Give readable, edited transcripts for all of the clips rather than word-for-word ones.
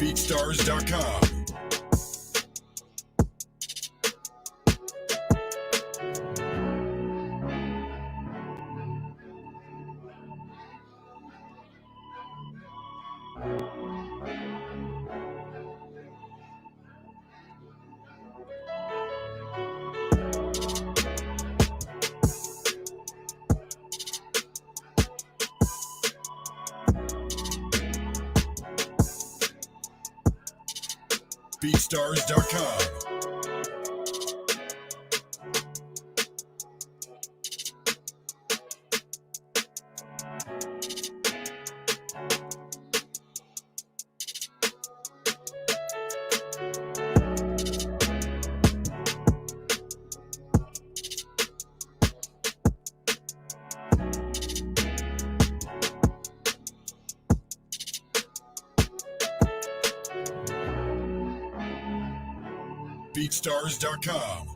BeatStars.com. BeatStars.com. BeatStars.com.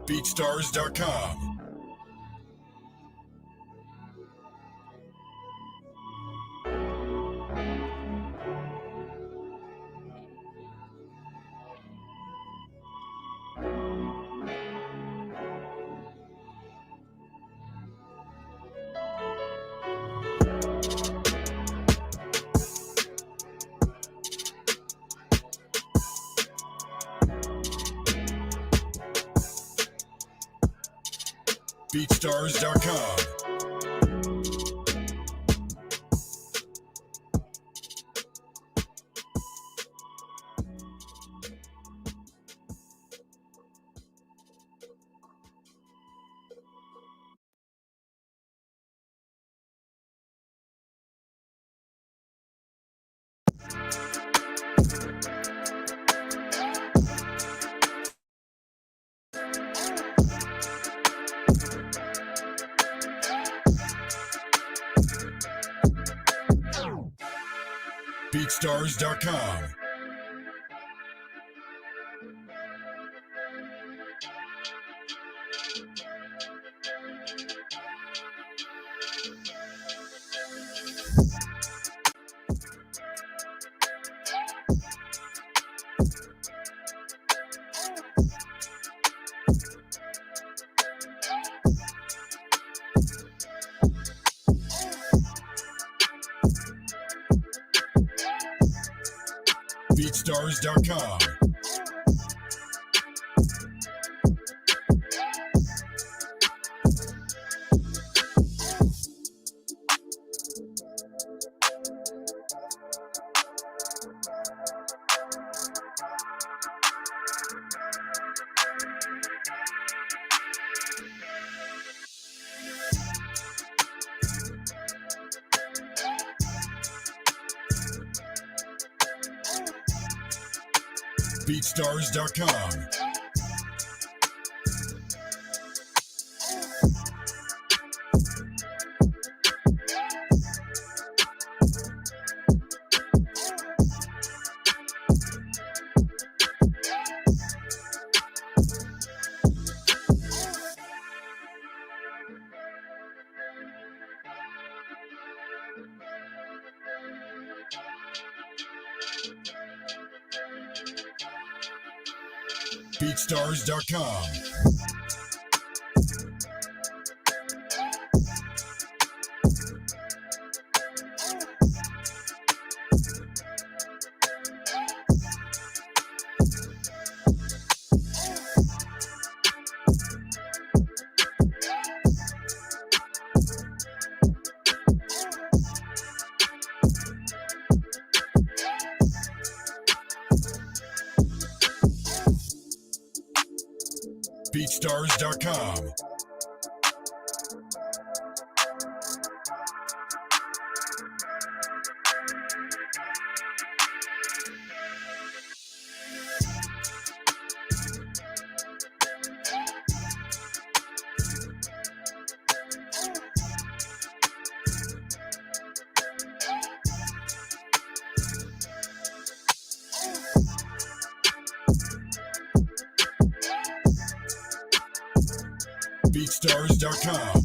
BeatStars.com. BeatStars.com. BeatStars.com. BeatStars.com. BeatStars.com. BeatStars.com. BeatStars.com. beatstars.com.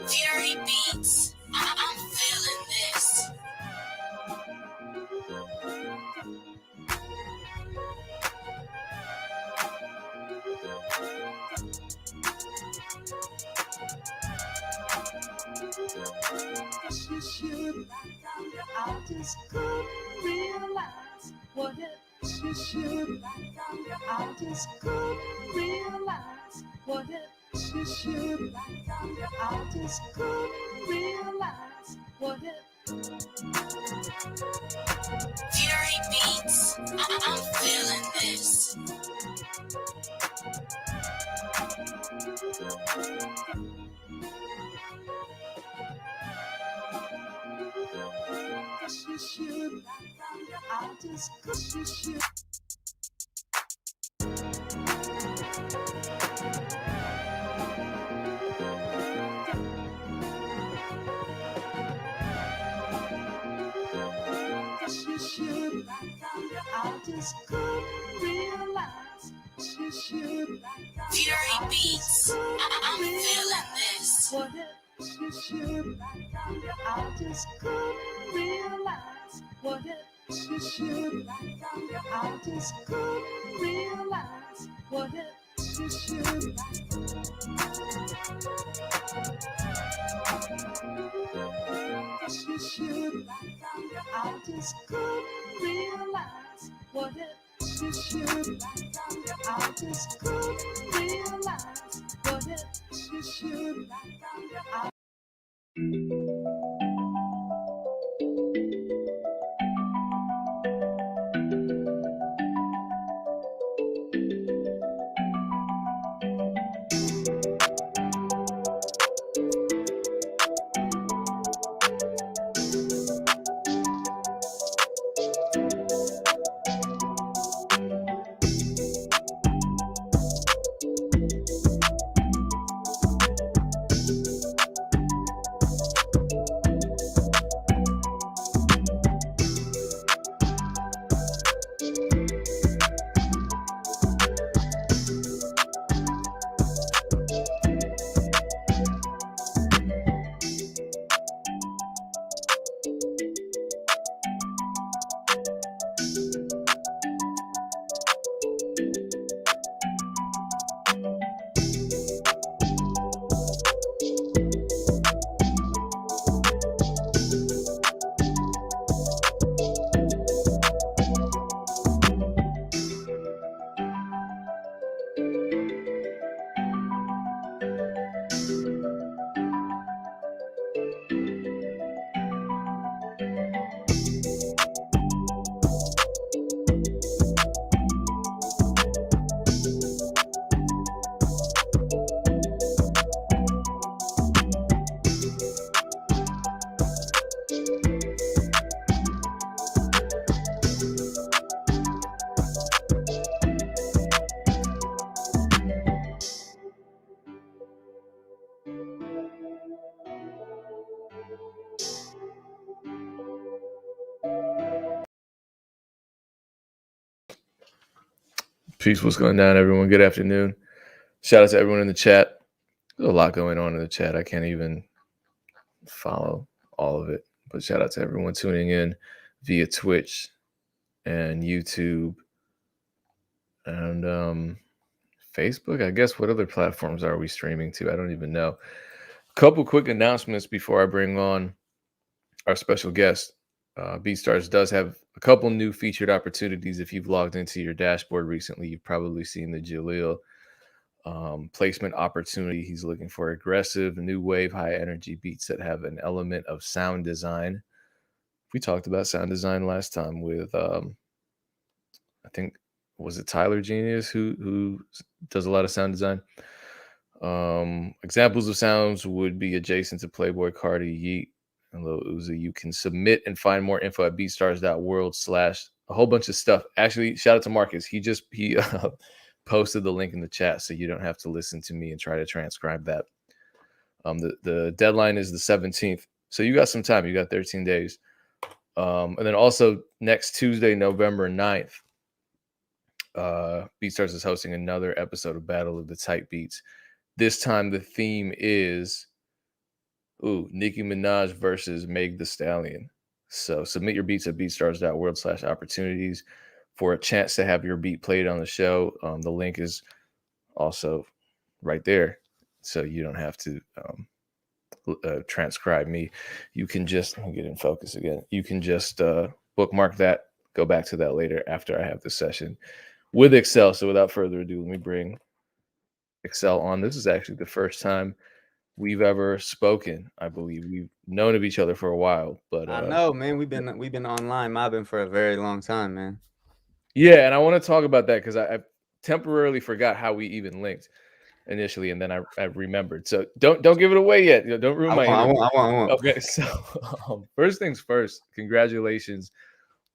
Fury Beats. I'm feeling this. I just couldn't realize what it should. I just couldn't realize what it should. I just couldn't realize what it. Fury Beats. I'm feeling this. I just couldn't. I just couldn't realize. Fury Beats. I'm feeling this. What it. I just couldn't realize what it. I just couldn't realize what it. I just couldn't realize what it. I just couldn't realize what it. Peace, what's going down, everyone? Good afternoon. Shout out to everyone in the chat. There's a lot going on in the chat. I can't even follow all of it. But shout out to everyone tuning in via Twitch and YouTube and Facebook. I guess what other platforms are we streaming to? I don't even know. A couple quick announcements before I bring on our special guest. BeatStars does have a couple new featured opportunities. If you've logged into your dashboard recently, you've probably seen the Jaleel placement opportunity. He's looking for aggressive, new wave, high energy beats that have an element of sound design. We talked about sound design last time with, I think, was it Tyler Genius who does a lot of sound design? Examples of sounds would be adjacent to Playboy Cardi, Yeet, and Lil Uzi. You can submit and find more info at beatstars.world/ a whole bunch of stuff. Actually, shout out to Marcus. He posted the link in the chat, so you don't have to listen to me and try to transcribe that. The deadline is the 17th, so you got some time. You got 13 days. And then also next Tuesday, November 9th, BeatStars is hosting another episode of Battle of the Type Beats. This time the theme is Nicki Minaj versus Meg Thee Stallion. So submit your beats at beatstars.world/opportunities for a chance to have your beat played on the show. The link is also right there, so you don't have to transcribe me. You can just, let me get in focus again. You can just bookmark that, go back to that later after I have the session with Excel. So without further ado, let me bring Excel on. This is actually the first time we've ever spoken. I believe we've known of each other for a while, but I know, man. We've been online mobbing for a very long time, man. Yeah, and I want to talk about that because I temporarily forgot how we even linked initially, and then I remembered. So don't give it away yet. Don't ruin my interview. I won't. Okay, so first things first, congratulations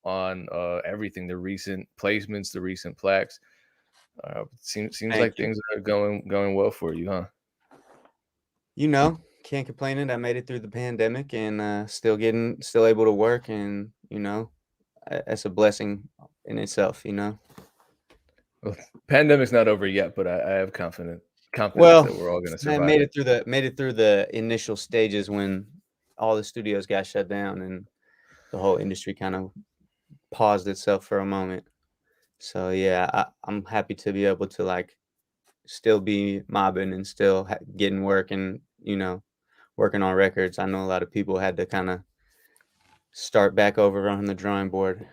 on everything, the recent placements, the recent plaques. Seems like things are going well for you, huh? Can't complain it. I made it through the pandemic and still able to work, and that's a blessing in itself, Well, pandemic's not over yet, but I have confidence that we're all going to survive. I made it through the initial stages when all the studios got shut down and the whole industry kind of paused itself for a moment. So yeah, I'm happy to be able to like still be mobbing and still getting work and working on records. I know a lot of people had to kind of start back over on the drawing board.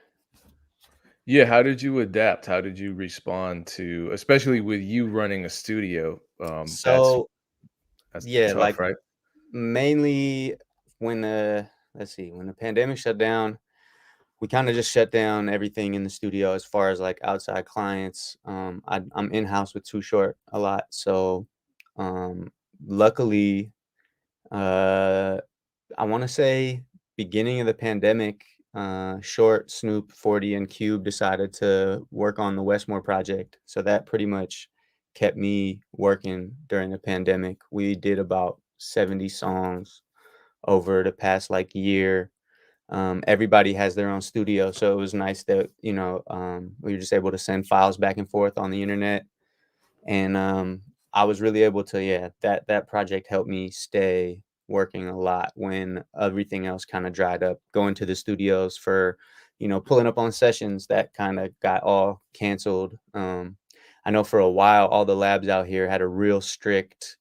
Yeah, how did you adapt? How did you respond to, especially with you running a studio? That's tough, like right? Mainly when the pandemic shut down, we kind of just shut down everything in the studio as far as like outside clients. I'm in-house with Too Short a lot, so luckily, I want to say beginning of the pandemic, Short, Snoop, 40, and Cube decided to work on the Westmore project. So that pretty much kept me working during the pandemic. We did about 70 songs over the past like year. Everybody has their own studio, so it was nice that we were just able to send files back and forth on the internet, and I was really able to that project helped me stay working a lot when everything else kind of dried up. Going to the studios for pulling up on sessions, that kind of got all canceled. I know for a while all the labs out here had a real strict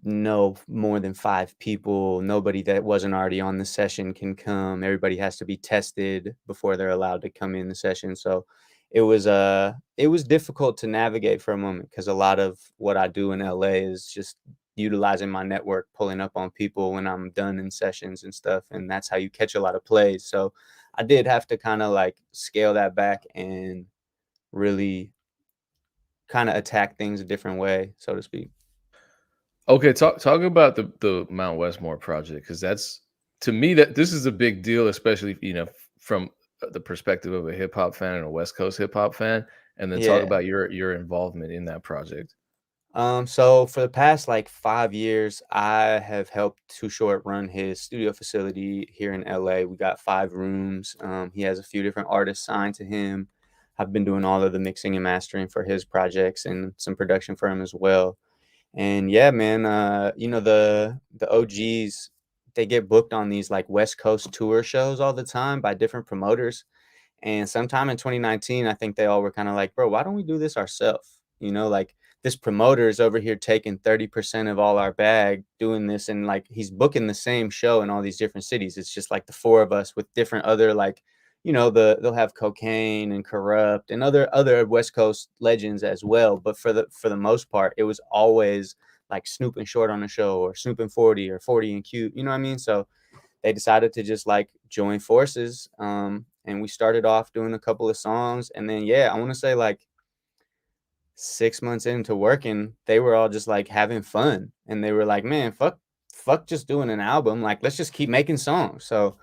no more than 5 people. Nobody that wasn't already on the session can come. Everybody has to be tested before they're allowed to come in the session. So it was difficult to navigate for a moment because a lot of what I do in LA is just utilizing my network, pulling up on people when I'm done in sessions and stuff. And that's how you catch a lot of plays. So I did have to kind of like scale that back and really kind of attack things a different way, so to speak. Okay, talk about the Mount Westmore project, because that's, to me, that this is a big deal, especially from the perspective of a hip hop fan and a West Coast hip hop fan, and then talk about your involvement in that project. So for the past like 5 years, I have helped Too Short run his studio facility here in LA. We got 5 rooms. He has a few different artists signed to him. I've been doing all of the mixing and mastering for his projects and some production for him as well. And yeah, man, the OGs, they get booked on these like West Coast tour shows all the time by different promoters. And sometime in 2019, I think they all were kind of like, bro, why don't we do this ourselves? Like this promoter is over here taking 30% of all our bag doing this. And like, he's booking the same show in all these different cities. It's just like the 4 of us with different other, like, they'll have Cocaine and Corrupt and other West Coast legends as well. But for the most part, it was always like Snoop and Short on the show, or Snoop and 40, or 40 and Cute. You know what I mean? So they decided to just like join forces. And we started off doing a couple of songs. And then, I want to say like 6 months into working, they were all just like having fun. And they were like, man, fuck just doing an album. Like, let's just keep making songs. So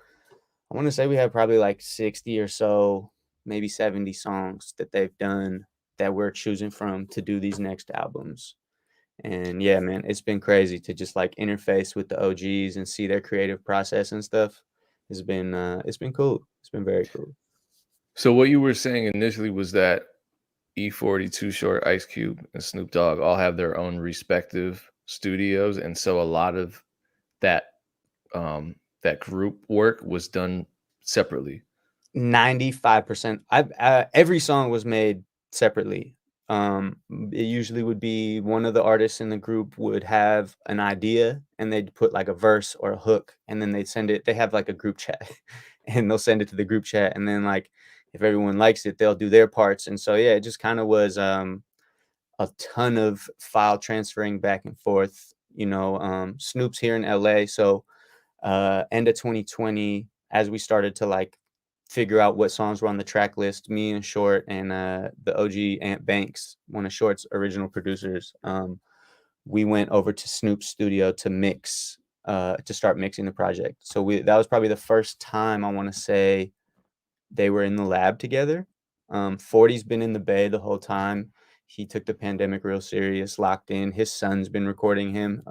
I want to say we had probably like 60 or so maybe 70 songs that they've done that we're choosing from to do these next albums. And yeah, man, it's been crazy to just like interface with the OGs and see their creative process and stuff. It's been cool. It's been very cool. So what you were saying initially was that E40, Too Short, Ice Cube, and Snoop Dogg all have their own respective studios, and so a lot of that that group work was done separately. 95%. Every song was made separately. It usually would be one of the artists in the group would have an idea and they'd put like a verse or a hook and then they'd send it. They have like a group chat and they'll send it to the group chat. And then like if everyone likes it, they'll do their parts. And so yeah, it just kind of was a ton of file transferring back and forth. Snoop's here in LA. So end of 2020, as we started to like figure out what songs were on the track list, me and Short and the OG Ant Banks, one of Short's original producers, we went over to Snoop's studio to mix, to start mixing the project. So that was probably the first time I want to say they were in the lab together. 40's been in the Bay the whole time. He took the pandemic real serious, locked in. His son's been recording him.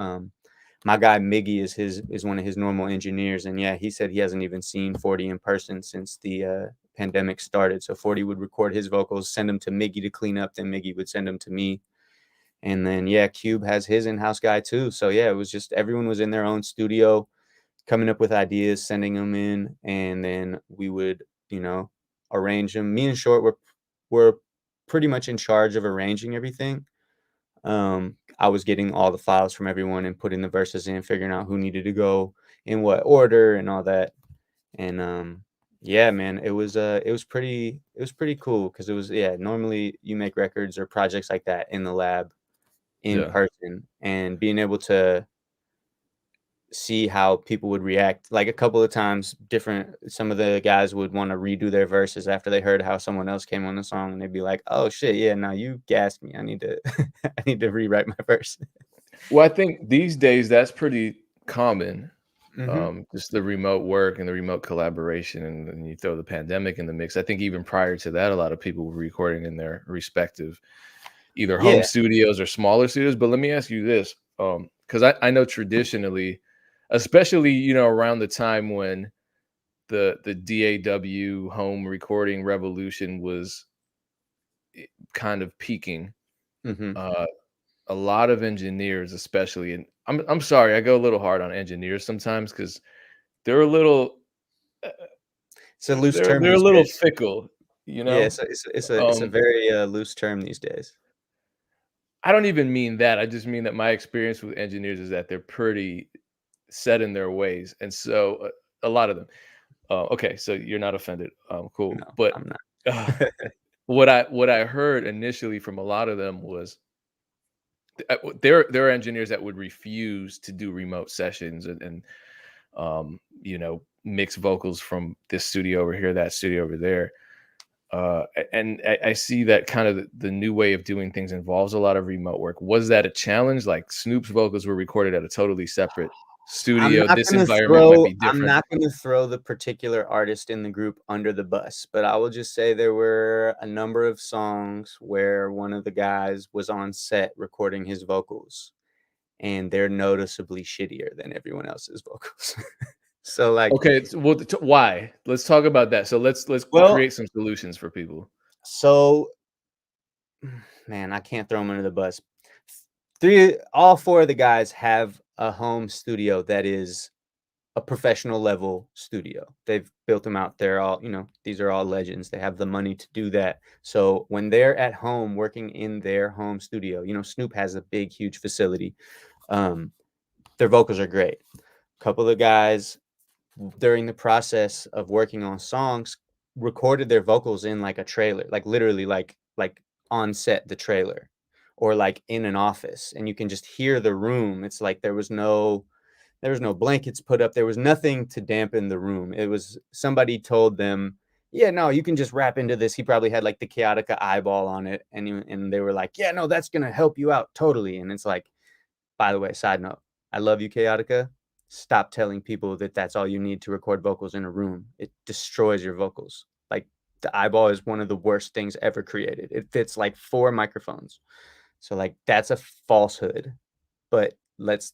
My guy Miggy is one of his normal engineers, and yeah, he said he hasn't even seen 40 in person since the pandemic started. So 40 would record his vocals, send them to Miggy to clean up, then Miggy would send them to me, and then yeah, Cube has his in-house guy too. So yeah, it was just everyone was in their own studio, coming up with ideas, sending them in, and then we would arrange them. Me and Short were pretty much in charge of arranging everything. I was getting all the files from everyone and putting the verses in, figuring out who needed to go in what order and all that. And yeah, man, it was pretty cool because it was normally you make records or projects like that in the lab in Yeah. person, and being able to see how people would react. Like a couple of times some of the guys would want to redo their verses after they heard how someone else came on the song, and they'd be like, oh shit, yeah, now you gassed me, I need to I need to rewrite my verse. Well, I think these days that's pretty common. Hmm. Just the remote work and the remote collaboration, and then you throw the pandemic in the mix. I think even prior to that, a lot of people were recording in their respective either home Yeah. studios or smaller studios. But let me ask you this, because I know traditionally, especially around the time when the DAW home recording revolution was kind of peaking, Hmm. uh, a lot of engineers, especially, and I'm sorry, I go a little hard on engineers sometimes because they're a little It's a loose term they're a these little days. fickle, you Yeah, know. it's a very loose term these days. I don't even mean that. I just mean that my experience with engineers is that they're pretty set in their ways, and so a lot of them. Okay, so you're not offended. Cool. No, But I'm uh, not. what I heard initially from a lot of them was there are engineers that would refuse to do remote sessions and mix vocals from this studio over here, that studio over there. And I see that kind of the new way of doing things involves a lot of remote work. Was that a challenge? Like Snoop's vocals were recorded at a totally separate studio. This environment might be I'm different. not gonna throw the particular artist in the group under the bus, but I will just say there were a number of songs where one of the guys was on set recording his vocals, and they're noticeably shittier than everyone else's vocals. So, like, Okay, well, why? Let's talk about that. So let's well, create some solutions for people. so man, I can't throw them under the bus. All four of the guys have a home studio that is a professional level studio. They've built them out. They're all, these are all legends. They have the money to do that. So when they're at home working in their home studio, Snoop has a big, huge facility. Um, their vocals are great. A couple of guys during the process of working on songs recorded their vocals in like a trailer, like literally like on set the trailer, or like in an office, and you can just hear the room. It's like there was no blankets put up. There was nothing to dampen the room. It was somebody told them, yeah, no, you can just rap into this. He probably had like the Chaotica eyeball on it. And they were like, yeah, no, that's going to help you out totally. And it's like, by the way, side note, I love you, Chaotica. Stop telling people that that's all you need to record vocals in a room. It destroys your vocals. Like, the eyeball is one of the worst things ever created. It fits like 4 microphones. So like that's a falsehood. But let's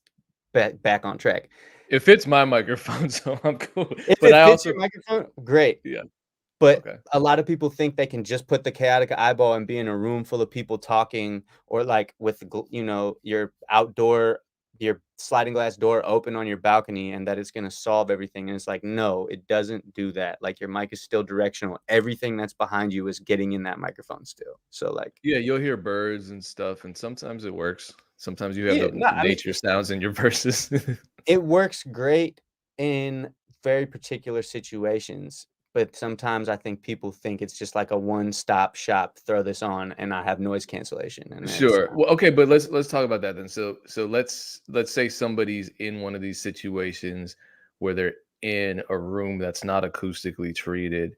back on track. It fits my microphone, so I'm cool. If But it I fits also your microphone, great. yeah, But okay. a lot of people think they can just put the chaotic eyeball and be in a room full of people talking, or like with your sliding glass door open on your balcony, and that it's going to solve everything. And it's like, no, it doesn't do that. Like your mic is still directional. Everything that's behind you is getting in that microphone still. So like, Yeah, you'll hear birds and stuff, and sometimes it works. Sometimes you have yeah, the no, I mean, nature sounds in your verses. it works great in very particular situations, but sometimes I think people think it's just like a one-stop shop, throw this on and I have noise cancellation, and it's Sure. Well, okay, but let's talk about that then. So let's say somebody's in one of these situations where they're in a room that's not acoustically treated,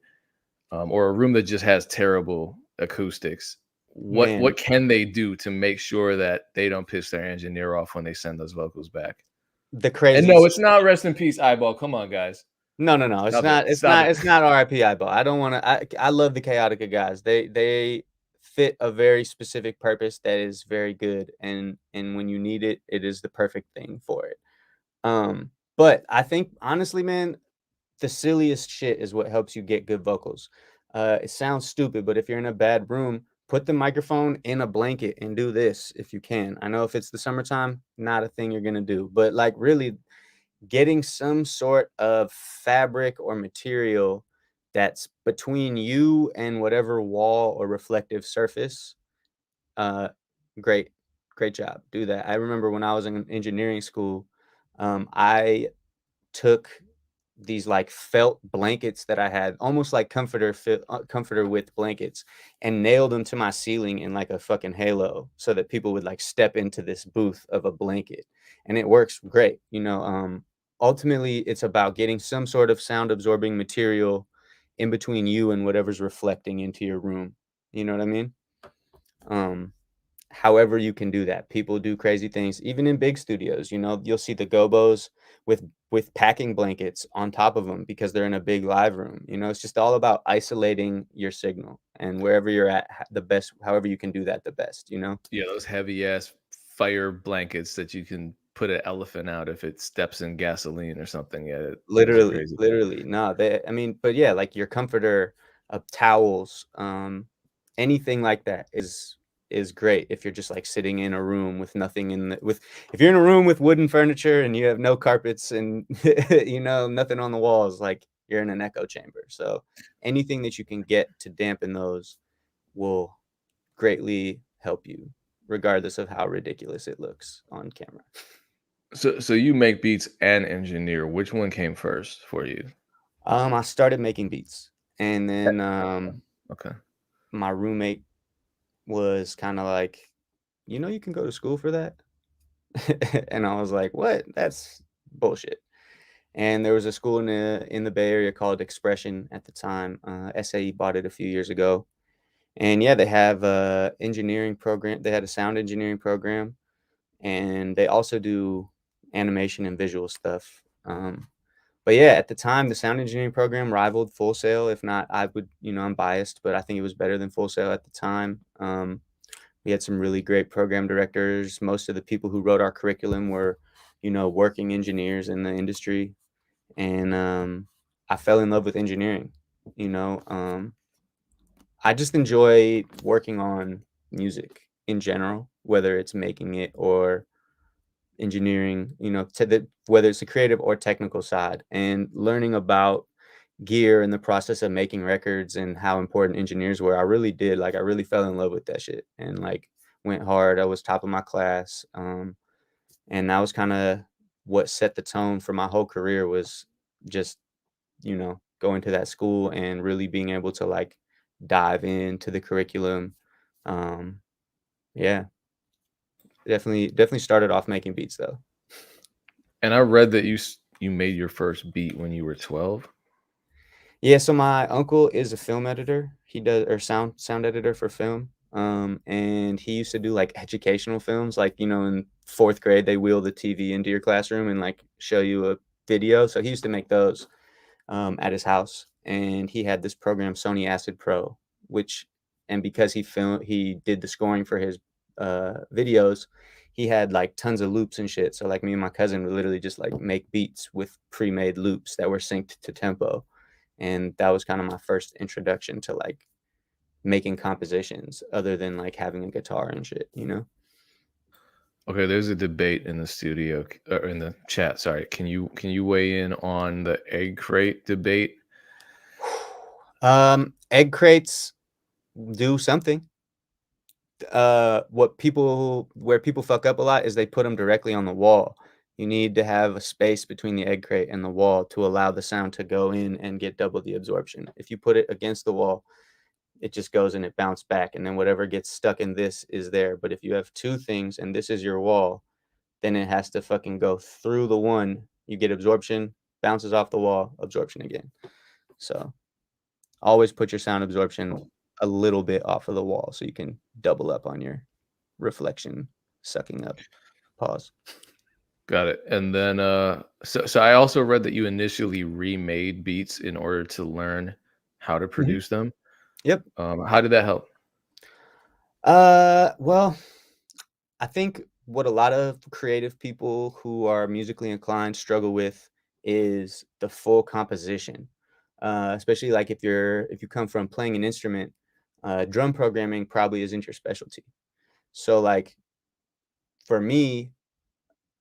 or a room that just has terrible acoustics. man, What can they do to make sure that they don't piss their engineer off when they send those vocals back? the And no, craziest it's not rest in peace, eyeball. Come on, guys. no, it's Stop it. not Stop it. it's not RIP eyeball. I don't wanna I love the Chaotica guys. They fit a very specific purpose that is very good, and when you need it, it is the perfect thing for it. But I think honestly, man, the silliest shit is what helps you get good vocals. It sounds stupid, but if you're in a bad room, put the microphone in a blanket and do this if you can. I know if it's the summertime, not a thing you're gonna do, but like really getting some sort of fabric or material that's between you and whatever wall or reflective surface. Uh, great, great job. Do that. I remember when I was in engineering school, I took these like felt blankets that I had, almost like comforter with blankets, and nailed them to my ceiling in like a fucking halo, so that people would like step into this booth of a blanket, and it works great. Ultimately, it's about getting some sort of sound absorbing material in between you and whatever's reflecting into your room. You know what I mean? Um, However you can do that. People do crazy things, even in big studios. You'll see the gobos with packing blankets on top of them because they're in a big live room. It's just all about isolating your signal, and wherever you're at, the best, however you can do that the best. Yeah, those heavy ass fire blankets that you can put an elephant out if it steps in gasoline or something. Yeah, those are Literally, crazy. literally. No, I mean, but yeah, like your comforter, towels, anything like that is great if you're just like sitting in a room with nothing if you're in a room with wooden furniture and you have no carpets and nothing on the walls, like you're in an echo chamber. So anything that you can get to dampen those will greatly help you, regardless of how ridiculous it looks on camera. So you make beats and engineer. Which one came first for you? I started making beats, and then Okay. my roommate was kind of like, you can go to school for that. And I was like, what? That's bullshit. And there was a school in the Bay Area called Expression at the time. SAE bought it a few years ago. And yeah, they have a engineering program. They had a sound engineering program, and they also do animation and visual stuff. But yeah, at the time, the sound engineering program rivaled Full Sail. If not, I'm biased, but I think it was better than Full Sail at the time. We had some really great program directors. Most of the people who wrote our curriculum were, working engineers in the industry. And I fell in love with engineering. You know, I just enjoy working on music in general, whether it's making it or engineering, whether it's the creative or technical side, and learning about gear and the process of making records and how important engineers were. I really fell in love with that shit, and like went hard. I was top of my class. And that was kind of what set the tone for my whole career, was just, going to that school and really being able to like dive into the curriculum. Um, yeah, definitely started off making beats though. And I read that you made your first beat when you were 12. Yeah, so my uncle is a film editor. He does or sound editor for film. And he used to do like educational films, like in fourth grade they wheel the TV into your classroom and like show you a video. So he used to make those at his house, and he had this program, Sony Acid Pro, and because he did the scoring for his videos, he had like tons of loops and shit. So like me and my cousin would literally just like make beats with pre-made loops that were synced to tempo. And that was kind of my first introduction to like making compositions other than like having a guitar and shit, you know? Okay, there's a debate in the studio or in the chat. Sorry, can you weigh in on the egg crate debate? Egg crates do something. Where people fuck up a lot is they put them directly on the wall. You need to have a space between the egg crate and the wall to allow the sound to go in and get double the absorption. If you put it against the wall, it just goes and it bounces back, and then whatever gets stuck in this is there. But if you have two things and this is your wall, then it has to fucking go through the one. You get absorption, bounces off the wall, absorption again. So always put your sound absorption a little bit off of the wall so you can double up on your reflection sucking up. Pause. Got it. And then so I also read that you initially remade beats in order to learn how to produce them. Yep. How did that help? Well, I think what a lot of creative people who are musically inclined struggle with is the full composition. Especially like if you come from playing an instrument, drum programming probably isn't your specialty. So like for me,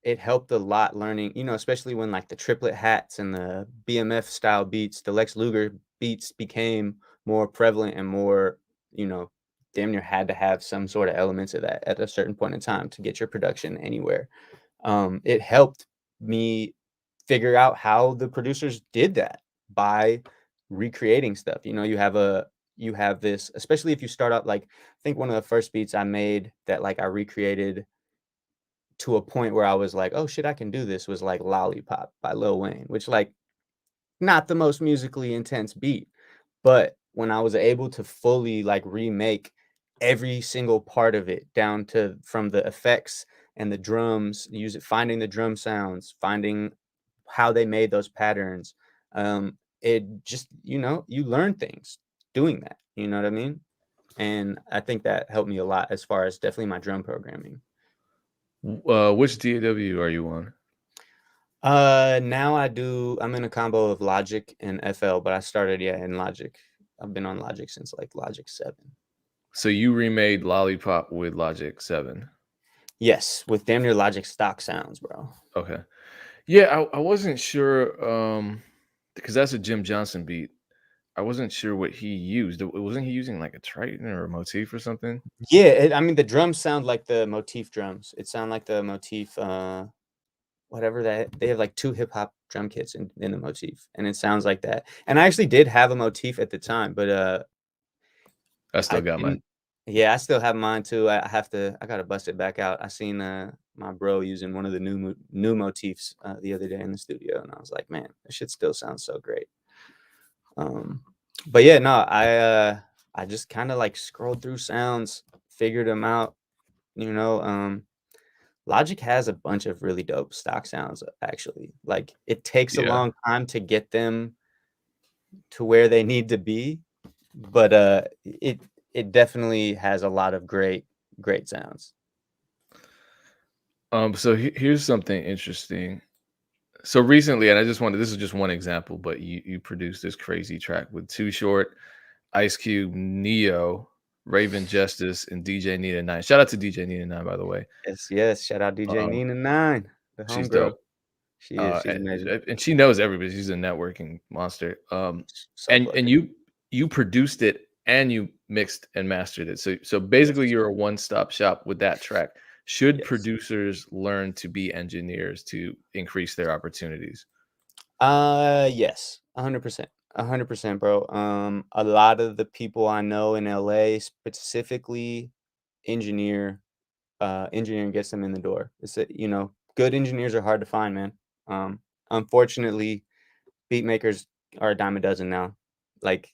it helped a lot learning, especially when like the triplet hats and the BMF style beats, the Lex Luger beats became more prevalent and more, damn near had to have some sort of elements of that at a certain point in time to get your production anywhere. It helped me figure out how the producers did that by recreating stuff. You have this, especially if you start out, like I think one of the first beats I made that like I recreated to a point where I was like, oh shit, I can do this, was like Lollipop by Lil Wayne, which like not the most musically intense beat. But when I was able to fully like remake every single part of it down to from the effects and the drums, finding the drum sounds, finding how they made those patterns, it just, you learn things doing that. You know what I mean? And I think that helped me a lot as far as definitely my drum programming. Which DAW are you on? Now I'm in a combo of Logic and FL, but I started in Logic. I've been on Logic since like Logic 7. So you remade Lollipop with Logic 7. Yes, with damn near Logic stock sounds, bro. Okay. Yeah, I wasn't sure because that's a Jim Johnson beat. I wasn't sure what he used. Wasn't he using like a Triton or a motif or something? Yeah, I mean the drums sound like the motif drums. It sound like the motif whatever that they have like 2 hip hop drum kits in the motif, and it sounds like that. And I actually did have a motif at the time, but I still got mine. Yeah, I still have mine too. I gotta bust it back out. I seen my bro using one of the new motifs the other day in the studio, and I was like, man, this shit still sounds so great. But yeah, no, I just kind of like scrolled through sounds, figured them out. Logic has a bunch of really dope stock sounds actually. Like it takes a long time to get them to where they need to be, but it definitely has a lot of great sounds. So here's something interesting. So recently, and this is just one example, but you produced this crazy track with Too Short, Ice Cube, Neo, Raven Justice, and DJ Nina 9. Shout out to DJ Nina 9, by the way. Yes. Shout out DJ Nina 9, the She's homegirl. dope. She is. She's amazing. And she knows everybody. She's a networking monster. So And you produced it and you mixed and mastered it. So basically, you're a one-stop shop with that track. Should producers learn to be engineers to increase their opportunities? Yes, 100%. 100%, bro. A lot of the people I know in LA specifically engineering gets them in the door. Good engineers are hard to find, man. Unfortunately, beat makers are a dime a dozen now. Like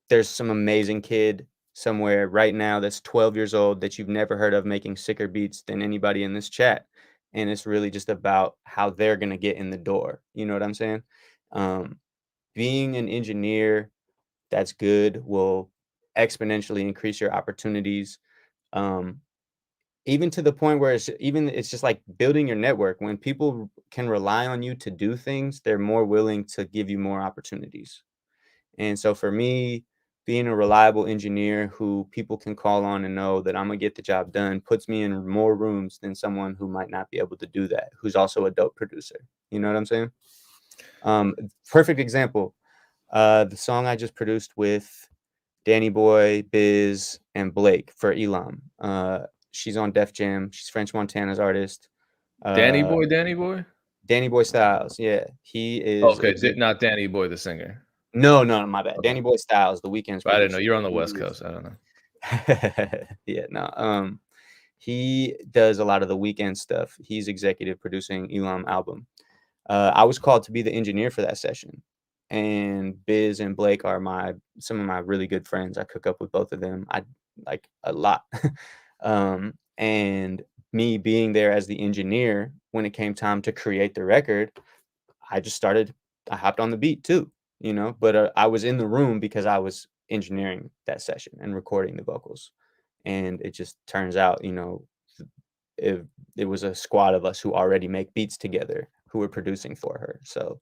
there's some amazing kid somewhere right now that's 12 years old that you've never heard of making sicker beats than anybody in this chat. And it's really just about how they're going to get in the door. You know what I'm saying? being an engineer that's good will exponentially increase your opportunities. Um, even to the point where it's just like building your network. When people can rely on you to do things, they're more willing to give you more opportunities. And so for me, being a reliable engineer who people can call on and know that I'm gonna get the job done puts me in more rooms than someone who might not be able to do that, who's also a dope producer. You know what I'm saying? Perfect example. The song I just produced with Danny Boy, Biz, and Blake for Elam. She's on Def Jam. She's French Montana's artist. Danny Uh, Boy, Danny Boy. Danny Boy Styles. Yeah, he is Okay, not Danny Boy the singer. No, my bad. Okay, Danny Boy Styles, the Weeknd's but I didn't know producer. you're on the West He is- Coast. I don't know. yeah, no. He does a lot of the Weeknd stuff. He's executive producing Elam album. I was called to be the engineer for that session, and Biz and Blake are some of my really good friends. I cook up with both of them. I like a lot. And me being there as the engineer when it came time to create the record, I hopped on the beat too, but I was in the room because I was engineering that session and recording the vocals. And it just turns out, it was a squad of us who already make beats together who were producing for her. So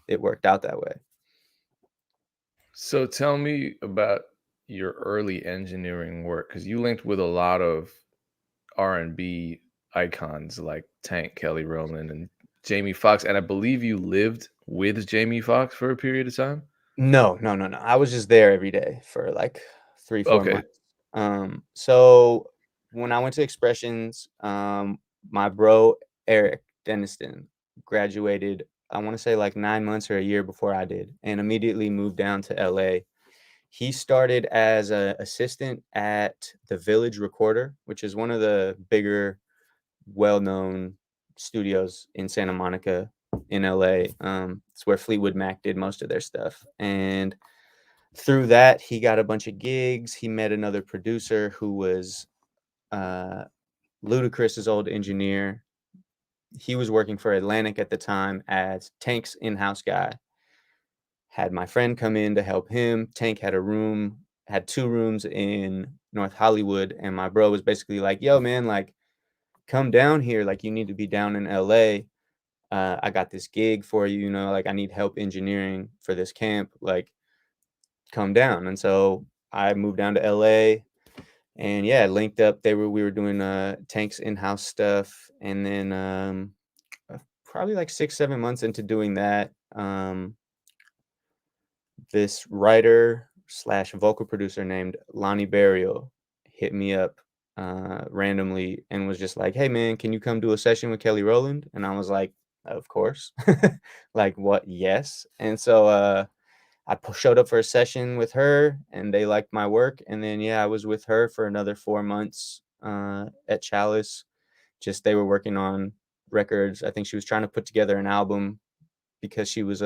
it worked out that way. So tell me about your early engineering work, because you linked with a lot of R&B icons like Tank, Kelly Rowland, and Jamie Foxx, and I believe you lived with Jamie Foxx for a period of time. No. I was just there every day for like 3-4 Okay, months. So when I went to Expressions, my bro Eric Deniston graduated, I want to say like 9 months or a year before I did, and immediately moved down to LA. He started as an assistant at the Village Recorder, which is one of the bigger, well-known studios in Santa Monica in LA. It's where Fleetwood Mac did most of their stuff. And through that, he got a bunch of gigs. He met another producer who was Ludacris's old engineer. He was working for Atlantic at the time as Tank's in-house guy. Had my friend come in to help him. Tank had had 2 rooms in North Hollywood, and my bro was basically like, yo, man, like, come down here. Like, you need to be down in LA. I got this gig for you, like, I need help engineering for this camp. Like, come down. And so I moved down to LA, and yeah, linked up. We were doing Tank's in-house stuff. And then probably like 6-7 months into doing that, this writer slash vocal producer named Lonnie Barrio hit me up randomly and was just like, hey man, can you come do a session with Kelly Rowland? And I was like, of course. Like, what? Yes. And so I showed up for a session with her, and they liked my work. And then yeah, I was with her for another 4 months at Chalice. Just they were working on records. I think she was trying to put together an album because she was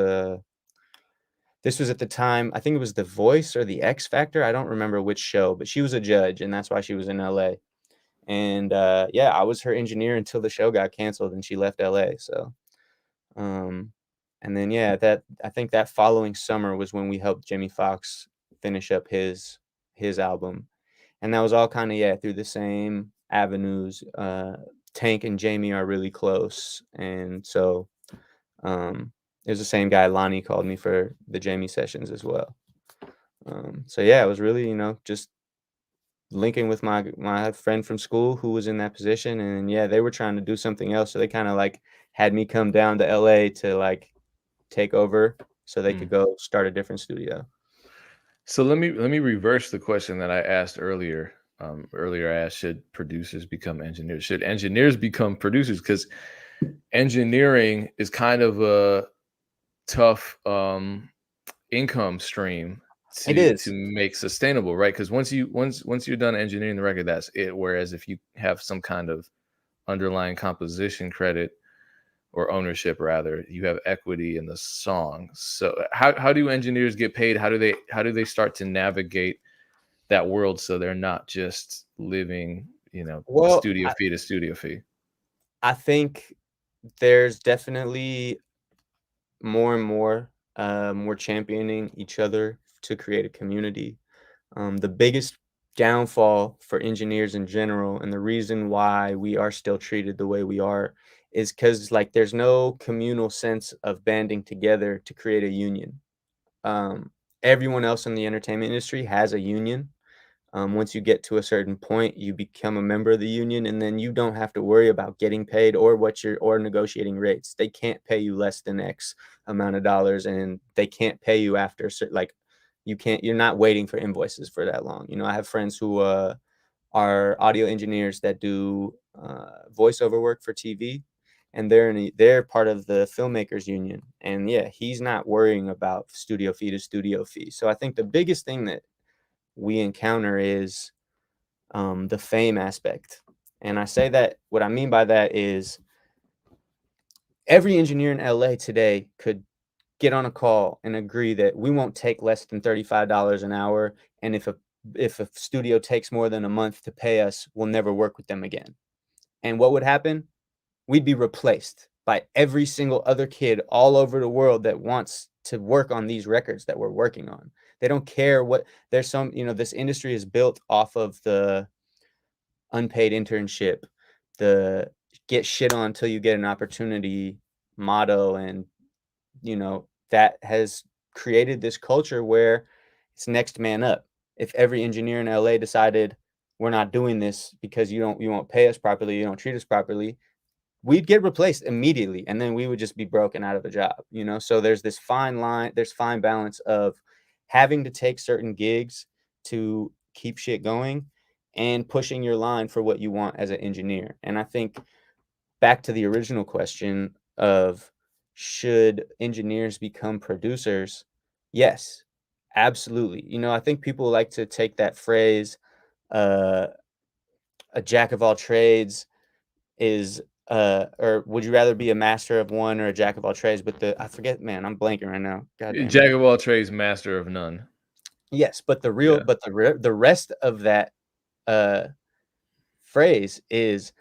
this was at the time, I think it was The Voice or The X Factor. I don't remember which show, but she was a judge, and that's why she was in LA. And yeah, I was her engineer until the show got canceled and she left LA. So, and then yeah, I think that following summer was when we helped Jamie Foxx finish up his album, and that was all kind of through the same avenues. Tank and Jamie are really close, and so it was the same guy. Lonnie called me for the Jamie sessions as well. So yeah, it was really, just linking with my friend from school who was in that position. And yeah, they were trying to do something else. So they kind of like had me come down to LA to like take over so they could go start a different studio. so let me reverse the question that I asked earlier. Earlier, I asked, should producers become engineers? Should engineers become producers? Because engineering is kind of a tough income stream It to is. make sustainable, right? Because once you're done engineering the record, that's it. Whereas if you have some kind of underlying composition credit or ownership, rather, you have equity in the song. So how do engineers get paid? How do they start to navigate that world so they're not just living, Well, studio fee to studio fee? I think there's definitely more and more We're championing each other to create a community. The biggest downfall for engineers in general, and the reason why we are still treated the way we are, is because like there's no communal sense of banding together to create a union. Um, Everyone else in the entertainment industry has a union. Once you get to a certain point, you become a member of the union, and then you don't have to worry about getting paid or or negotiating rates. They can't pay you less than X amount of dollars, and they can't pay you after like you can't. You're not waiting for invoices for that long. You know, I have friends who are audio engineers that do voiceover work for TV, and they're part of the filmmakers union. And yeah, he's not worrying about studio fee to studio fee. So I think the biggest thing that we encounter is the fame aspect. And I say that what I mean by that is every engineer in LA today could get on a call and agree that we won't take less than $35 an hour. And if a studio takes more than a month to pay us, we'll never work with them again. And what would happen? We'd be replaced by every single other kid all over the world that wants to work on these records that we're working on. They don't care what there's some, this industry is built off of the unpaid internship, the get shit on until you get an opportunity motto. And, that has created this culture where it's next man up. If every engineer in LA decided we're not doing this because you won't pay us properly, you don't treat us properly, we'd get replaced immediately, and then we would just be broken out of a job. So there's this fine line, there's fine balance of having to take certain gigs to keep shit going and pushing your line for what you want as an engineer. And I think back to the original question of should engineers become producers? Yes, absolutely. I think people like to take that phrase, uh, a jack of all trades is or would you rather be a master of one or a jack of all trades? But I forget, man, I'm blanking right now. God damn it. Jack of all trades, master of none. Yes, but Yeah. the rest of that uh phrase is,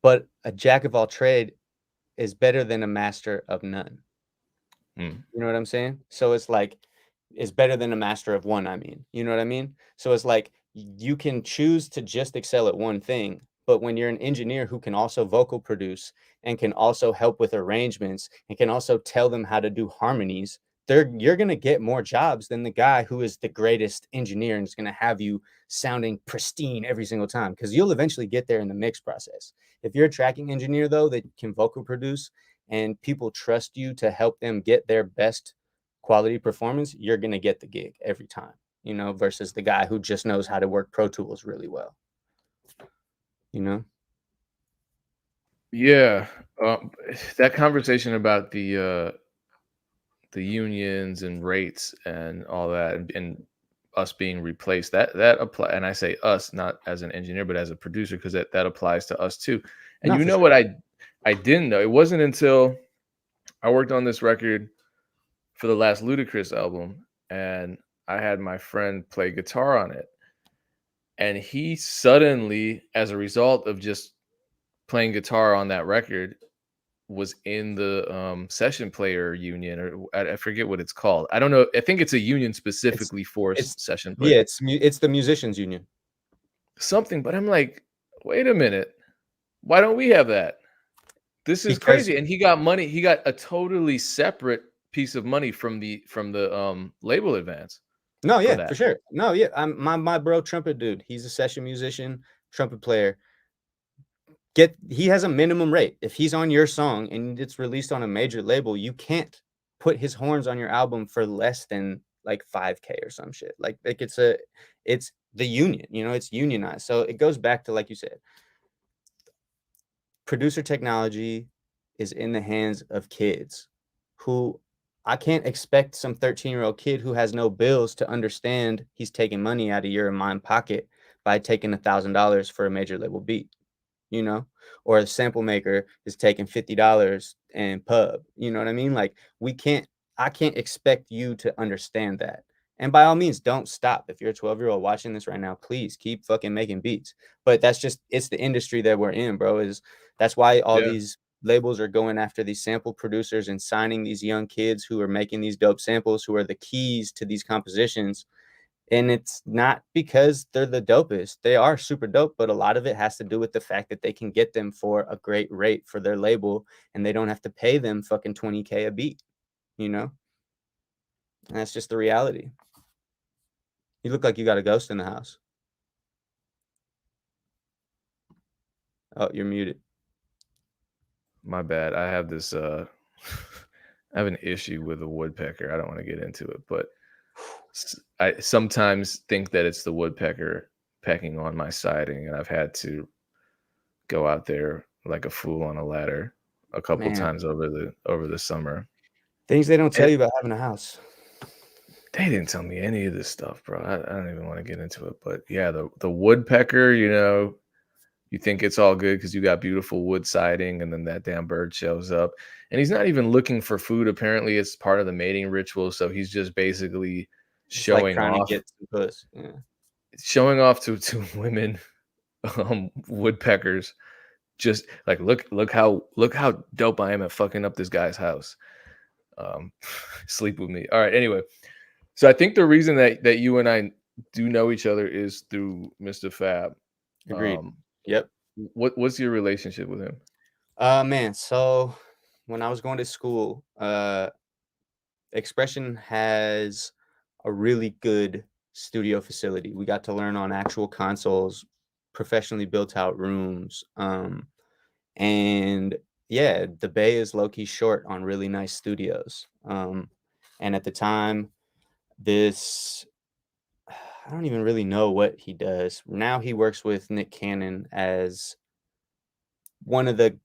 but a jack of all trade is better than a master of none. Mm. You know what I'm saying? So it's like is better than a master of one, I mean. You know what I mean? So it's like you can choose to just excel at one thing, but when you're an engineer who can also vocal produce and can also help with arrangements and can also tell them how to do harmonies, you're going to get more jobs than the guy who is the greatest engineer and is going to have you sounding pristine every single time, because you'll eventually get there in the mix process. If you're a tracking engineer though that can vocal produce and people trust you to help them get their best quality performance, you're going to get the gig every time, versus the guy who just knows how to work Pro Tools really well. Yeah, that conversation about the unions and rates and all that, and us being replaced, that apply. And I say us not as an engineer, but as a producer, because that applies to us too. And No, for sure. what I didn't know, it wasn't until I worked on this record for the last Ludacris album, and I had my friend play guitar on it, and he suddenly, as a result of just playing guitar on that record, was in the session player union, or I forget what it's called. I don't know. I think it's a union specifically for It's session yeah, player. it's the musicians union. Something, but I'm like, wait a minute. Why don't we have that? This is Because crazy. And he got money. He got a totally separate piece of money from the label advance no, for yeah, for that. sure. No, yeah, I'm my bro trumpet dude. He's a session musician, trumpet player. He has a minimum rate. If he's on your song and it's released on a major label, you can't put his horns on your album for less than like 5K or some shit. Like it's the union, it's unionized. So it goes back to, like you said, producer technology is in the hands of kids who I can't expect some 13-year-old kid who has no bills to understand he's taking money out of your and mine pocket by taking $1,000 for a major label beat, or a sample maker is taking $50 in pub. You know what I mean? Like I can't expect you to understand that. And by all means, don't stop. If you're a 12-year-old watching this right now, please keep fucking making beats. But it's the industry that we're in, bro. That's why all Yeah. these labels are going after these sample producers and signing these young kids who are making these dope samples, who are the keys to these compositions. And it's not because they're the dopest. They are super dope, but a lot of it has to do with the fact that they can get them for a great rate for their label, and they don't have to pay them fucking 20K a beat, you know? And that's just the reality. You look like you got a ghost in the house. Oh, you're muted. My bad. I have this I have an issue with a woodpecker. I don't want to get into it, but I sometimes think that it's the woodpecker pecking on my siding, and I've had to go out there like a fool on a ladder a couple Man, times over the summer. things they don't tell And you about having a house. they didn't tell me any of this stuff, bro. I don't even want to get into it. But yeah, the woodpecker, you know, you think it's all good because you got beautiful wood siding, and then that damn bird shows up. And he's not even looking for food. Apparently, it's part of the mating ritual. So he's just basically It's like showing trying to off, get some puss. Yeah. to women, woodpeckers. Just like look how dope I am at fucking up this guy's house. Um, sleep with me. All right. Anyway, so I think the reason that you and I do know each other is through Mr. Fab. Agreed. Um, Yep. what's your relationship with him? Man, so when I was going to school, Expression has a really good studio facility. We got to learn on actual consoles, professionally built out rooms. And yeah, the Bay is low-key short on really nice studios. And at the time, this I don't even really know what he does. Now he works with Nick Cannon as one of the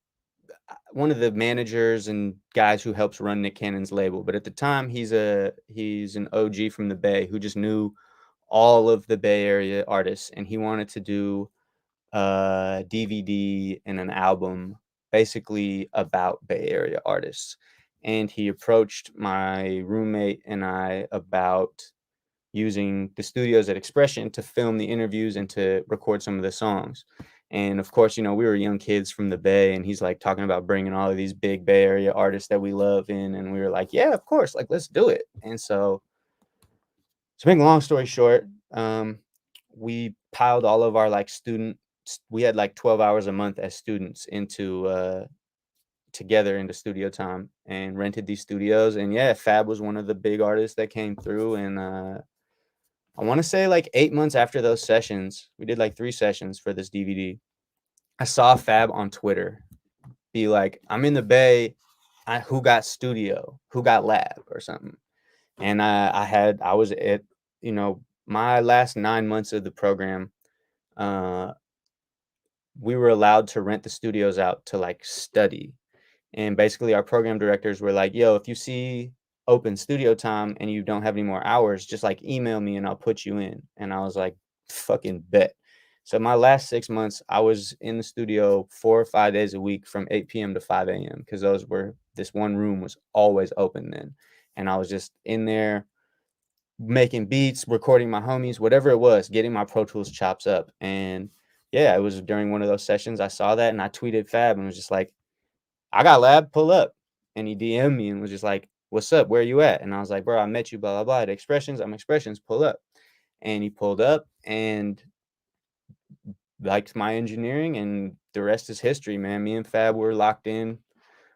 one of the managers and guys who helps run Nick Cannon's label. But at the time, he's an OG from the Bay who just knew all of the Bay Area artists, and he wanted to do a DVD and an album basically about Bay Area artists. And he approached my roommate and I about using the studios at Expression to film the interviews and to record some of the songs. And of course, you know, we were young kids from the Bay, and he's like talking about bringing all of these big Bay Area artists that we love in. And we were like, yeah, of course, like, let's do it. And so, to make a long story short, we piled all of our like we had like 12 hours a month as students into together into studio time and rented these studios. And yeah, Fab was one of the big artists that came through. And I want to say like 8 months after those sessions, we did like 3 sessions for this DVD. I saw Fab on Twitter be like, I'm in the Bay. Who got studio? Who got lab or something? And I was at, you know, my last 9 months of the program, we were allowed to rent the studios out to like study. And basically our program directors were like, yo, if you see open studio time and you don't have any more hours, just like email me and I'll put you in. And I was like, fucking bet. So my last 6 months, I was in the studio 4 or 5 days a week from 8 p.m. to 5 a.m. because this one room was always open then. And I was just in there making beats, recording my homies, whatever it was, getting my Pro Tools chops up. And yeah, it was during one of those sessions I saw that and I tweeted Fab and was just like, I got lab, pull up. And he DM'd me and was just like, what's up? Where you at? And I was like, bro, I met you, blah, blah, blah, at Expressions. I'm Expressions, pull up. And he pulled up and liked my engineering, and the rest is history, man. Me and Fab were locked in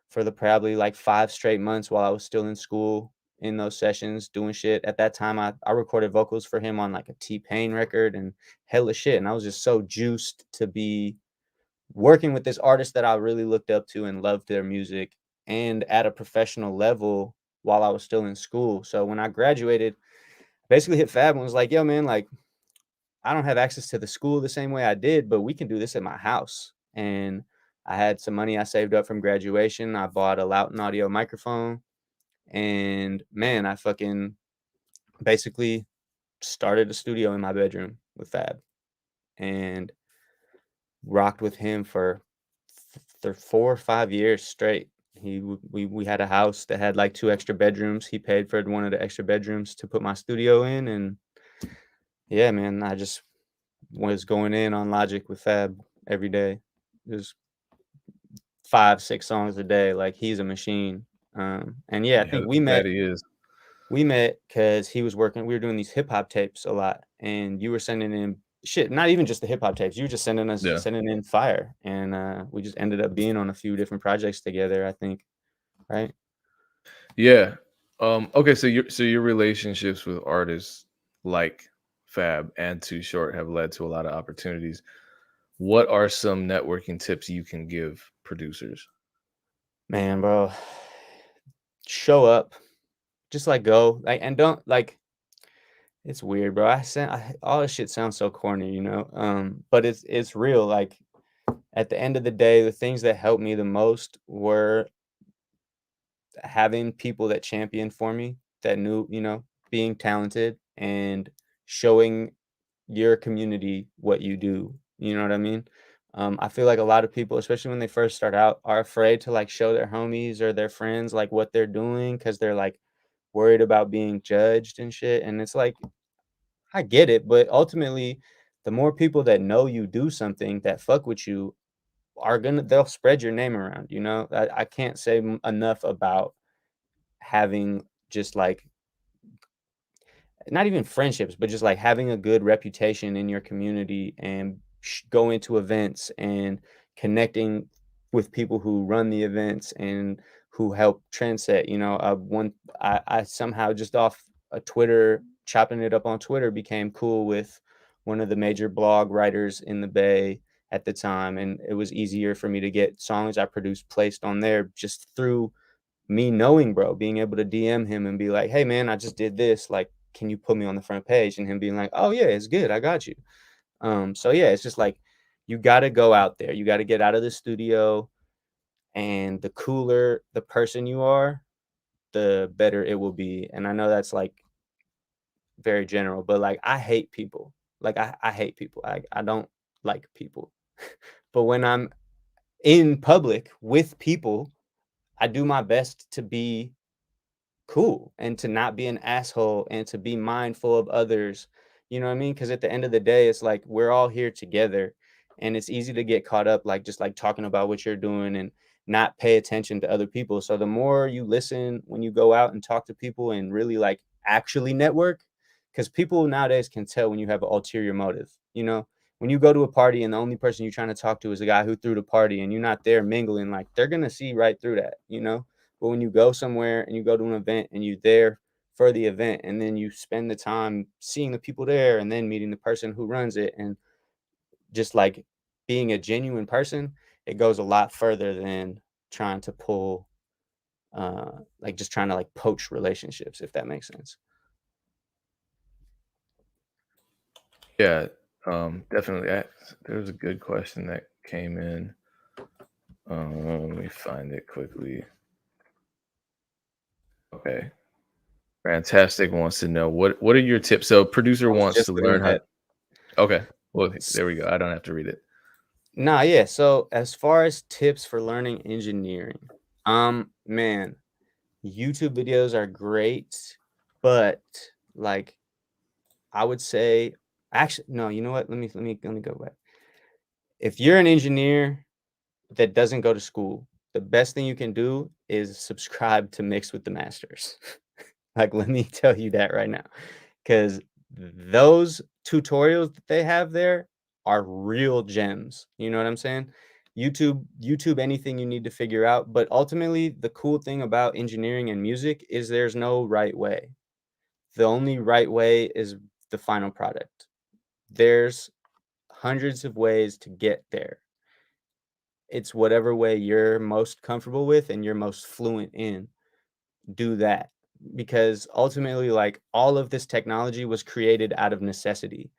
for the probably like 5 straight months while I was still in school in those sessions doing shit. At that time, I recorded vocals for him on like a T-Pain record and hella shit. And I was just so juiced to be working with this artist that I really looked up to and loved their music and at a professional level while I was still in school. So when I graduated, basically hit Fab and was like, yo, man, like, I don't have access to the school the same way I did, but we can do this at my house. And I had some money I saved up from graduation. I bought a Loughton audio microphone. And man, I fucking basically started a studio in my bedroom with Fab and rocked with him for 4 or 5 years straight. We had a house that had like 2 extra bedrooms. He paid for one of the extra bedrooms to put my studio in. And yeah, man, I just was going in on Logic with Fab every day. It was 5-6 songs a day. Like, he's a machine. And yeah, I Yeah, think that he is. we met because we were doing these hip hop tapes a lot, and you were sending in shit, not even just the hip hop tapes. You were just Yeah. sending in fire, and we just ended up being on a few different projects together, I think, right? Yeah. Okay, so your relationships with artists like Fab and Too Short have led to a lot of opportunities. What are some networking tips you can give producers? Man, bro, show up, just like go, like, and don't like. It's weird, bro. All this shit sounds so corny, but it's real. Like, at the end of the day, the things that helped me the most were having people that championed for me, that knew, being talented and showing your community what you do. You know what I mean? I feel like a lot of people, especially when they first start out, are afraid to like show their homies or their friends like what they're doing because they're like worried about being judged and shit. And it's like, I get it, but ultimately, the more people that know you do something that fuck with you they'll spread your name around. I can't say enough about having just like not even friendships, but just like having a good reputation in your community and going to events and connecting with people who run the events and who help trendset. I somehow just off a Twitter, chopping it up on Twitter, became cool with one of the major blog writers in the Bay at the time, and it was easier for me to get songs I produced placed on there just through me knowing, bro, being able to DM him and be like, "Hey, man, I just did this. Like, can you put me on the front page?" And him being like, "Oh, yeah, it's good. I got you." So yeah, it's just like you got to go out there. You got to get out of the studio, and the cooler the person you are, the better it will be. And I know that's like very general, but like I hate people. Like I hate people. I don't like people. But when I'm in public with people, I do my best to be cool and to not be an asshole and to be mindful of others. You know what I mean? Because at the end of the day, it's like we're all here together, and it's easy to get caught up like just like talking about what you're doing and not pay attention to other people. So the more you listen when you go out and talk to people and really like actually network, because people nowadays can tell when you have an ulterior motive. When you go to a party and the only person you're trying to talk to is a guy who threw the party and you're not there mingling, like they're gonna see right through that. But when you go somewhere and you go to an event and you're there for the event and then you spend the time seeing the people there and then meeting the person who runs it and just like being a genuine person, it goes a lot further than trying to pull like just trying to like poach relationships, if that makes sense. Yeah, definitely. There was a good question that came in. Let me find it quickly. Okay. Fantastic wants to know what are your tips? So producer I was wants just to looking learn at how. that. Okay. Well, there we go. I don't have to read it. Nah, yeah. So as far as tips for learning engineering, man, YouTube videos are great, but like I would say, actually, no, you know what? Let me go back. If you're an engineer that doesn't go to school, the best thing you can do is subscribe to Mix with the Masters. Like, let me tell you that right now, because those tutorials that they have there are real gems. You know what I'm saying? YouTube, anything you need to figure out. But ultimately, the cool thing about engineering and music is there's no right way. The only right way is the final product. There's hundreds of ways to get there. It's whatever way you're most comfortable with and you're most fluent in. Do that, because ultimately, like, all of this technology was created out of necessity.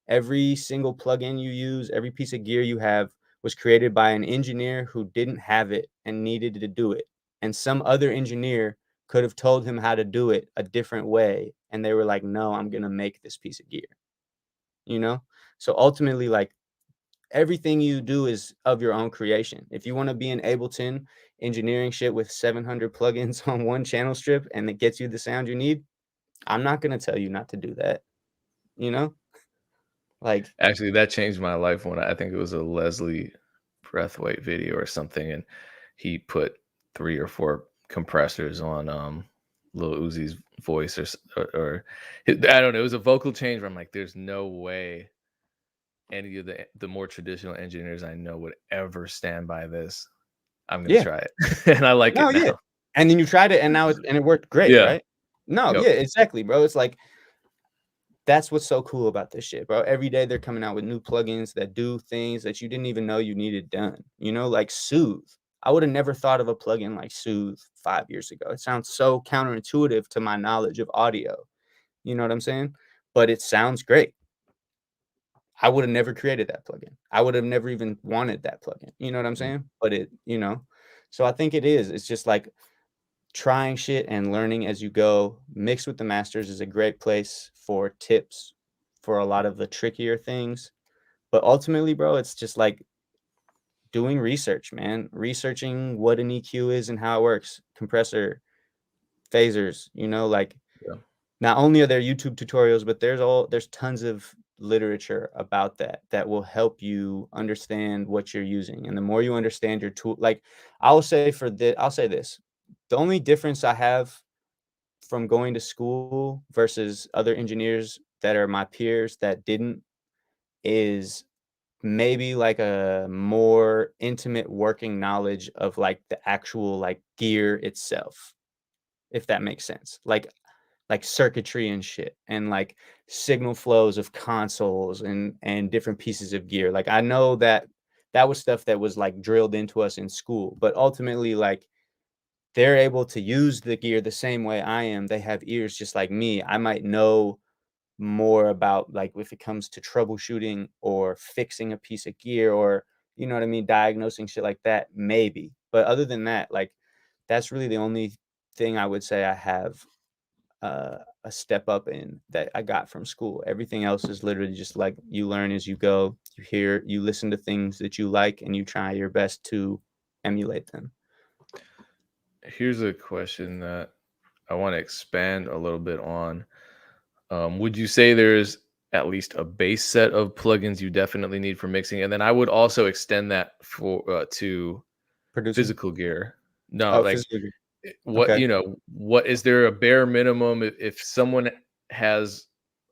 Every single plugin you use, every piece of gear you have was created by an engineer who didn't have it and needed to do it. And some other engineer could have told him how to do it a different way. And they were like, no, I'm going to make this piece of gear, you know? So ultimately, like, everything you do is of your own creation. If you want to be in Ableton engineering shit with 700 plugins on one channel strip and it gets you the sound you need, I'm not going to tell you not to do that. You know, like, Actually, that changed my life when I think it was a Leslie Breathwaite video or something, and he put 3 or 4 compressors on Lil Uzi's voice or I don't know. It was a vocal change where I'm like, there's no way any of the more traditional engineers I know would ever stand by this. I'm gonna Yeah. try it, and I like No, it yeah. now. And then you tried it and now it worked great, Yeah. right? No, Yep. yeah, exactly, bro. It's like that's what's so cool about this shit, bro. Every day they're coming out with new plugins that do things that you didn't even know you needed done. You know, like Soothe. I would have never thought of a plugin like Soothe 5 years ago. It sounds so counterintuitive to my knowledge of audio. You know what I'm saying? But it sounds great. I would have never created that plugin. I would have never even wanted that plugin. You know what I'm Mm. saying? But so I think it is. It's just like trying shit and learning as you go. Mixed with the masters is a great place for tips for a lot of the trickier things. But ultimately, bro, it's just like doing research, man. Researching what an EQ is and how it works. Compressor, phasers, like Yeah. not only are there YouTube tutorials, but there's tons of literature about that will help you understand what you're using. And the more you understand your tool, like I'll say this. The only difference I have from going to school versus other engineers that are my peers that didn't is maybe like a more intimate working knowledge of like the actual like gear itself, if that makes sense. Like circuitry and shit and like signal flows of consoles and different pieces of gear. Like I know that was stuff that was like drilled into us in school, but ultimately like they're able to use the gear the same way I am. They have ears just like me. I might know more about like if it comes to troubleshooting or fixing a piece of gear or you know what I mean, diagnosing shit like that, maybe. But other than that, like that's really the only thing I would say I have a step up in that I got from school. Everything else is literally just like you learn as you go. You listen to things that you like, and you try your best to emulate them. Here's a question that I want to expand a little bit on. Would you say there's at least a base set of plugins you definitely need for mixing? And then I would also extend that for to Producing. physical gear. No, Oh, like physically. what Okay. what is there a bare minimum if someone has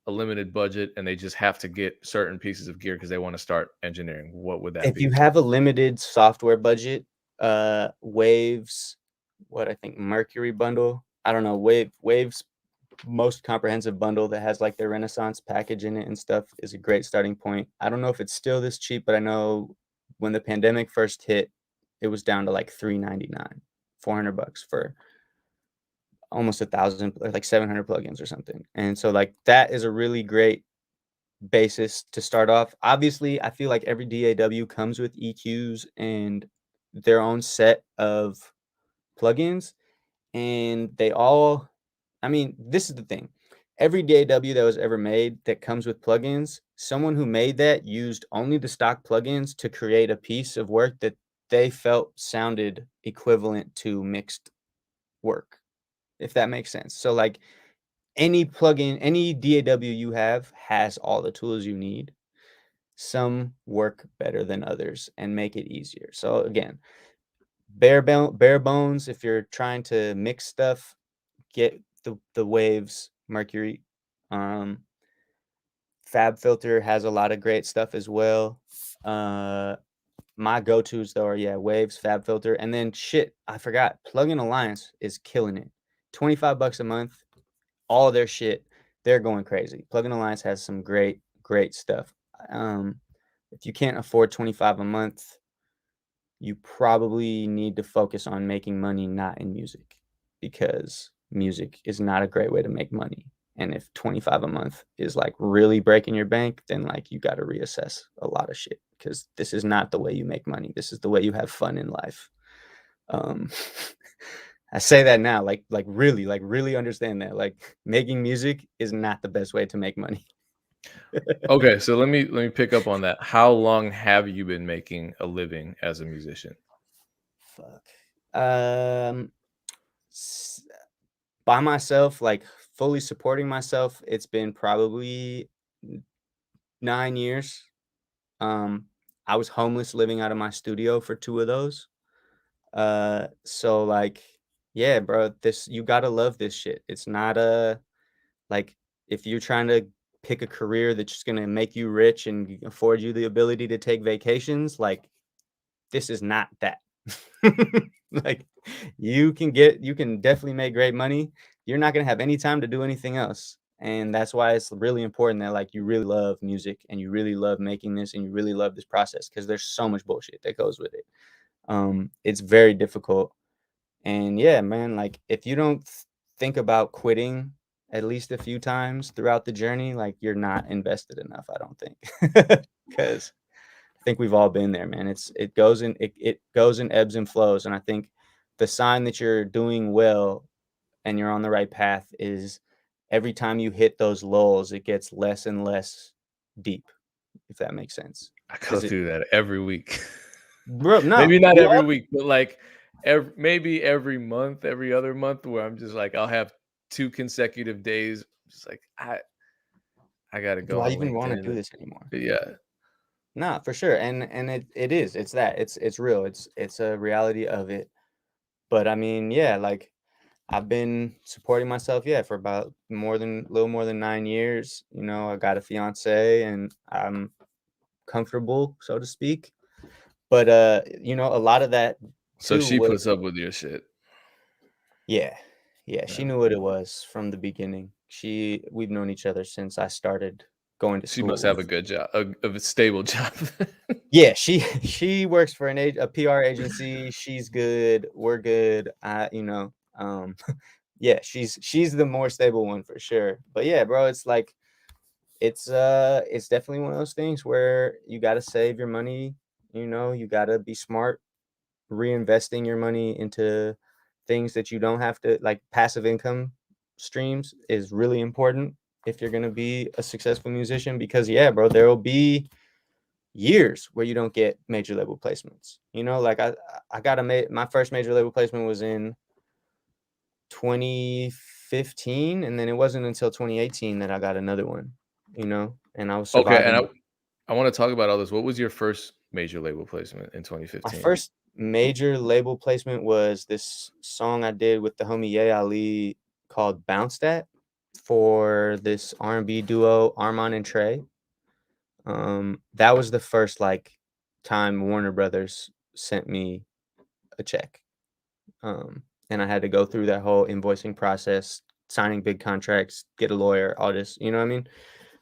a limited budget and they just have to get certain pieces of gear because they want to start engineering? What would that If you be? have a limited software budget, Waves, what I think Mercury bundle. I don't know, Waves most comprehensive bundle that has like their Renaissance package in it and stuff is a great starting point. I don't know if it's still this cheap, but I know when the pandemic first hit, it was down to like $399, $400 for almost 1,000, like 700 plugins or something. And so like that is a really great basis to start off. Obviously, I feel like every DAW comes with EQs and their own set of plugins, and I mean, this is the thing. Every DAW that was ever made that comes with plugins, someone who made that used only the stock plugins to create a piece of work that they felt sounded equivalent to mixed work, if that makes sense. So like any plugin, any DAW you have has all the tools you need. Some work better than others and make it easier. So again, bare bones, if you're trying to mix stuff, get the Waves Mercury. Um, Fab Filter has a lot of great stuff as well. My go-tos though are Waves, Fab Filter, and then shit, I forgot. Plugin Alliance is killing it. $25 a month, all of their shit, they're going crazy. Plugin Alliance has some great stuff. If you can't afford 25 a month, you probably need to focus on making money not in music, because music is not a great way to make money. And if 25 a month is like really breaking your bank, then like you got to reassess a lot of shit, because this is not the way you make money. This is the way you have fun in life. Um, I say that now, like really understand that. Like making music is not the best way to make money. Okay, so let me pick up on that. How long have you been making a living as a musician? Fuck. Um, s- by myself, like fully supporting myself, it's been probably 9 years. I was homeless living out of my studio for 2 of those. So like, yeah, bro, this you gotta love this shit. It's not a like if you're trying to pick a career that's just gonna make you rich and afford you the ability to take vacations, like this is not that. Like you can definitely make great money. You're not gonna have any time to do anything else. And that's why it's really important that like you really love music and you really love making this and you really love this process because there's so much bullshit that goes with it. It's very difficult. And yeah, man, like if you don't think about quitting at least a few times throughout the journey, like you're not invested enough, I don't think. Because I think we've all been there, man. It goes in ebbs and flows. And I think the sign that you're doing well and you're on the right path is every time you hit those lulls, it gets less and less deep, if that makes sense. I go Because it, through that every week. bro, no, Maybe not we every all week, but like maybe every month, every other month, where I'm just like, I'll have 2 consecutive days. Just like I gotta do go I on even want to LinkedIn. do this anymore? Yeah, No, for sure. And it is. It's that. It's real. It's a reality of it. But I mean, yeah, like I've been supporting myself, yeah, for about little more than 9 years. You know, I got a fiance and I'm comfortable, so to speak. But you know, a lot of that so too she was puts up with your shit. yeah. Yeah, she Yeah. knew what it was from the beginning. We've known each other since I started going to She must school. have a good job, a stable job. Yeah, she works for a PR agency. She's good. We're good. You know, yeah, she's the more stable one for sure. But yeah, bro, it's like it's definitely one of those things where you got to save your money. You know, you got to be smart reinvesting your money into things that you don't have to like passive income streams is really important if you're going to be a successful musician because yeah, bro, there will be years where you don't get major label placements. You know, like I got my first major label placement was in 2015 and then it wasn't until 2018 that I got another one, you know, and I was Okay, and surviving. I want to talk about all this. What was your first major label placement in My 2015? first major label placement was this song I did with the homie Ye Ali called Bounce That for this R&B duo Armand and Trey. That was the first like time Warner Brothers sent me a check. And I had to go through that whole invoicing process, signing big contracts, get a lawyer, all this, you know what I mean?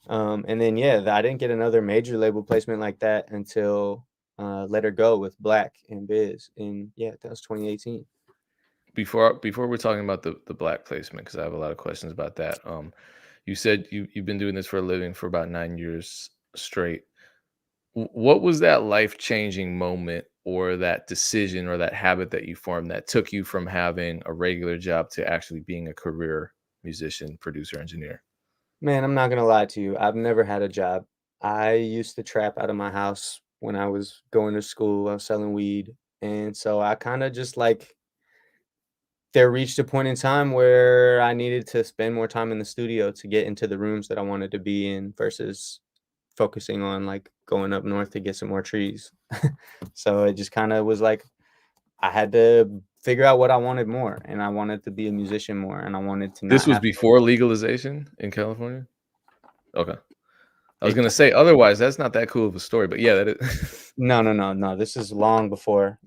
And then yeah, I didn't get another major label placement like that until Let Her Go with Black and Biz in yeah, that was 2018. Before we're talking about the black placement, because I have a lot of questions about that. You said you've been doing this for a living for about 9 years straight. What was that life changing moment or that decision or that habit that you formed that took you from having a regular job to actually being a career musician, producer, engineer? Man, I'm not gonna lie to you. I've never had a job. I used to trap out of my house when I was going to school. I was selling weed. And so I kind of just like there reached a point in time where I needed to spend more time in the studio to get into the rooms that I wanted to be in versus focusing on like going up north to get some more trees. So it just kind of was like I had to figure out what I wanted more and I wanted to be a musician more and I wanted to This not was have before legalization in California? Okay. I was it. gonna say otherwise that's not that cool of a story, but yeah, that is. No, no, no, no. This is long before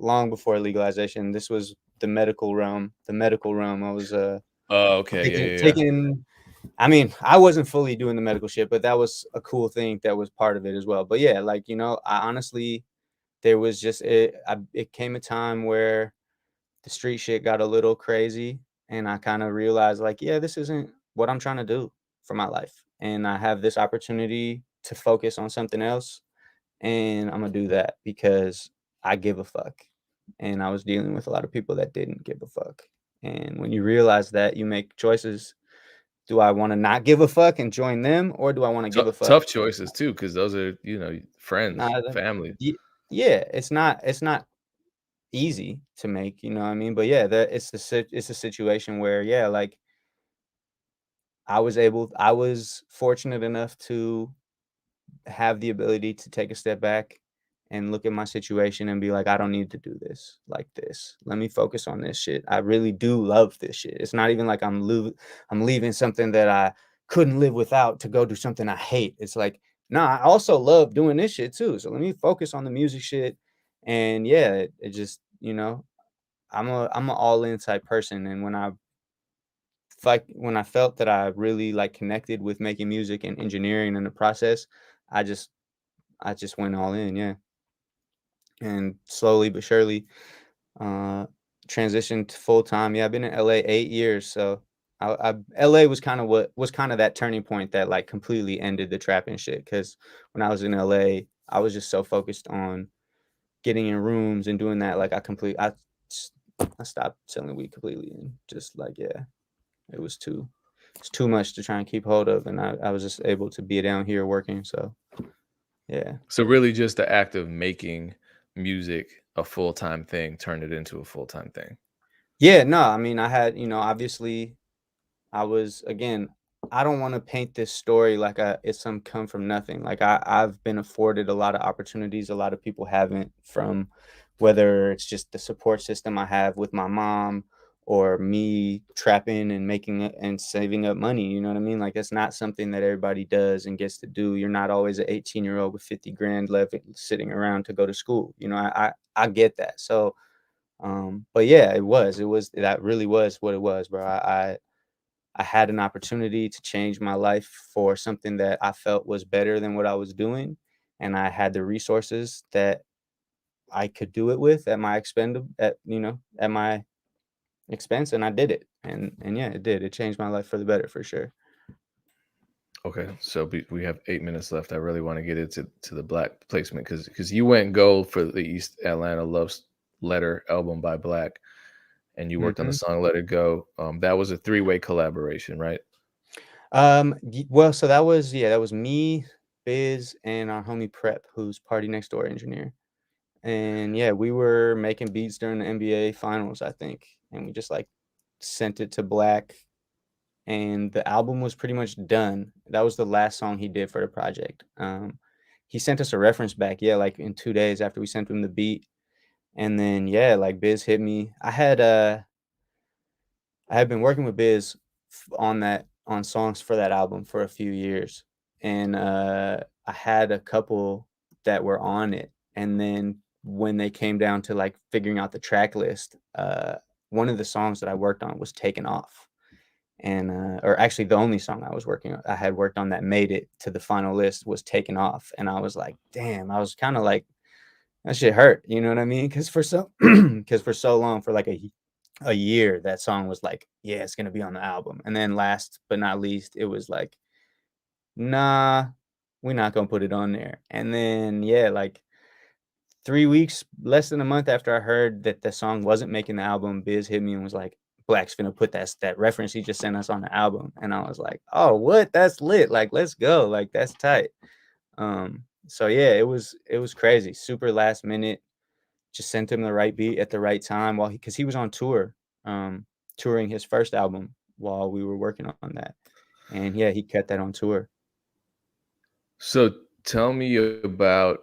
legalization. This was the medical realm. The medical realm. I was Oh, okay. Yeah, yeah, yeah. taking I mean, I wasn't fully doing the medical shit, but that was a cool thing that was part of it as well. But yeah, like, you know, I honestly there was just it came a time where the street shit got a little crazy and I kind of realized like, yeah, this isn't what I'm trying to do for my life. And I have this opportunity to focus on something else and I'm gonna do that because I give a fuck. And I was dealing with a lot of people that didn't give a fuck. And when you realize that, you make choices. Do I want to not give a fuck and join them, or do I want to give a fuck? Tough choices too, because those are, friends, Nah, family. yeah, it's not easy to make, you know what I mean? But yeah, it's a situation where yeah, like I was fortunate enough to have the ability to take a step back and look at my situation and be like, I don't need to do this like this. Let me focus on this shit. I really do love this shit. It's not even like I'm leaving something that I couldn't live without to go do something I hate. It's like, nah, I also love doing this shit too. So let me focus on the music shit. And yeah, it just, I'm an all in type person. And when I felt that I really like connected with making music and engineering in the process, I just I just went all in, yeah. And slowly but surely, uh, transitioned to full time. Yeah, I've been in LA 8 years, so LA was kind of that turning point that like completely ended the trapping shit. Because when I was in LA, I was just so focused on getting in rooms and doing that. Like s- I stopped selling weed completely and just like yeah, it was too much to try and keep hold of, and I was just able to be down here working. So yeah. So really just the act of making music a full-time thing turned it into a full-time thing. Yeah, no, I mean, I had, obviously I was again, I don't want to paint this story like it's some come from nothing. Like I've been afforded a lot of opportunities a lot of people haven't, from whether it's just the support system I have with my mom or me trapping and making it and saving up money. You know what I mean? Like it's not something that everybody does and gets to do. You're not always an 18-year-old with 50 grand left sitting around to go to school. I get that. So but yeah, it was that really was what it was, bro. I had an opportunity to change my life for something that I felt was better than what I was doing, and I had the resources that I could do it with at my expense, and I did it. And yeah, it did. It changed my life for the better for sure. Okay, so we have 8 minutes left. I really want to get into the Black placement because you went gold for the East Atlanta Letter album by Black, and you worked on the Mhm. song Let It Go. That was a three-way collaboration, right? Well, so that was me, Biz, and our homie Prep, who's Party Next Door engineer. And yeah, we were making beats during the NBA finals, I think. And we just like sent it to Black, and the album was pretty much done. That was the last song he did for the project. He sent us a reference back, yeah, like in 2 days after we sent him the beat. And then yeah, like Biz hit me. I had been working with Biz on songs for that album for a few years, and I had a couple that were on it. And then when they came down to like figuring out the track list, one of the songs that I worked on was taken off, and or actually the only song I had worked on that made it to the final list was taken off, and I was like, damn, I was kind of like that shit hurt, you know what I mean? Because because for so long, for like a year, that song was like, yeah, it's gonna be on the album. And then last but not least, it was like, nah, we're not gonna put it on there. And then yeah, like 3 weeks, less than a month after I heard that the song wasn't making the album, Biz hit me and was like, Black's gonna put that reference he just sent us on the album. And I was like, oh, what? That's lit. Like, let's go. Like, that's tight. So yeah, it was crazy. Super last minute. Just sent him the right beat at the right time because he was on tour, touring his first album while we were working on that. And yeah, he cut that on tour. So tell me about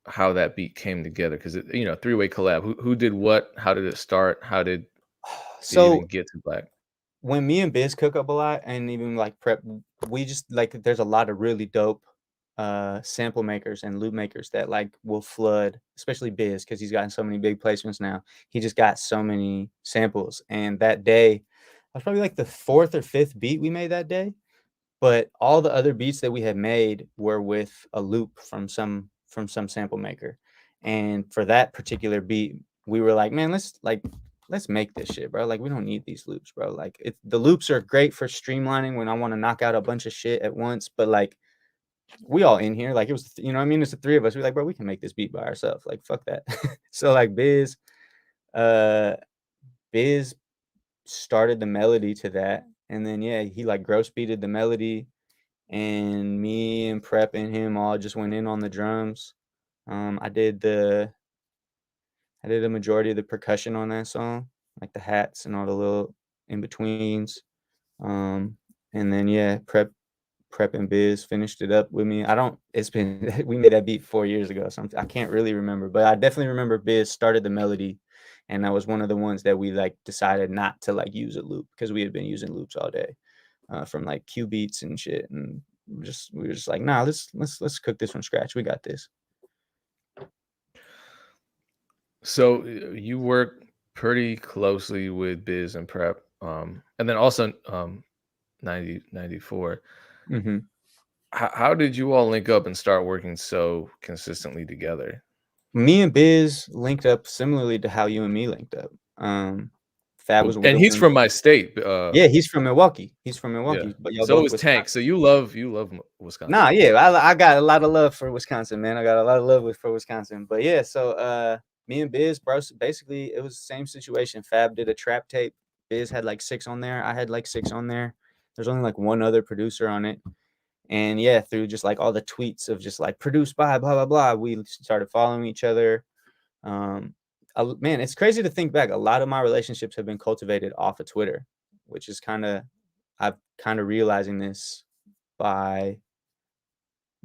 how that beat came together because three-way collab. Who did what? How did it start? How did it even So get to Black? when me and Biz cook up a lot and even like prep, we just like there's a lot of really dope sample makers and loop makers that like will flood, especially Biz, because he's gotten so many big placements now. He just got so many samples. And that day, I was probably like the fourth or fifth beat we made that day. But all the other beats that we had made were with a loop from some sample maker. And for that particular beat, we were like, man, let's make this shit, bro. Like we don't need these loops, bro. Like the loops are great for streamlining when I want to knock out a bunch of shit at once, but like we all in here, like it was, what I mean, it's the three of us. We're like, bro, we can make this beat by ourselves. Like fuck that. So like uh Biz started the melody to that, and then yeah, he like gross beated the melody, and me and Prep and him all just went in on the drums. I did the majority of the percussion on that song, like the hats and all the little in betweens. Um, and then yeah, Prep and Biz finished it up with me. It's been we made that beat 4 years ago, so I can't really remember, but I definitely remember Biz started the melody, and that was one of the ones that we like decided not to like use a loop because we had been using loops all day, from like Q beats and shit, and we were just like, nah, let's cook this from scratch. We got this. So you work pretty closely with Biz and Prep, and then also 94. Mm-hmm. How did you all link up and start working so consistently together? Me and Biz linked up similarly to how you and me linked up. Fab was And he's from my state. Yeah, he's from Milwaukee. He's from Yeah. Milwaukee, but y'all So both is Wisconsin. Tank. So you love Wisconsin. Nah, yeah, I got a lot of love for Wisconsin, man. I got a lot of love for Wisconsin. But yeah, so me and Biz, bro, basically it was the same situation. Fab did a trap tape. Biz had like 6 on there. I had like 6 on there. There's only like one other producer on it. And yeah, through just like all the tweets of just like produced by blah blah blah, we started following each other. Man, it's crazy to think back. A lot of my relationships have been cultivated off of Twitter, which is I'm kind of realizing this by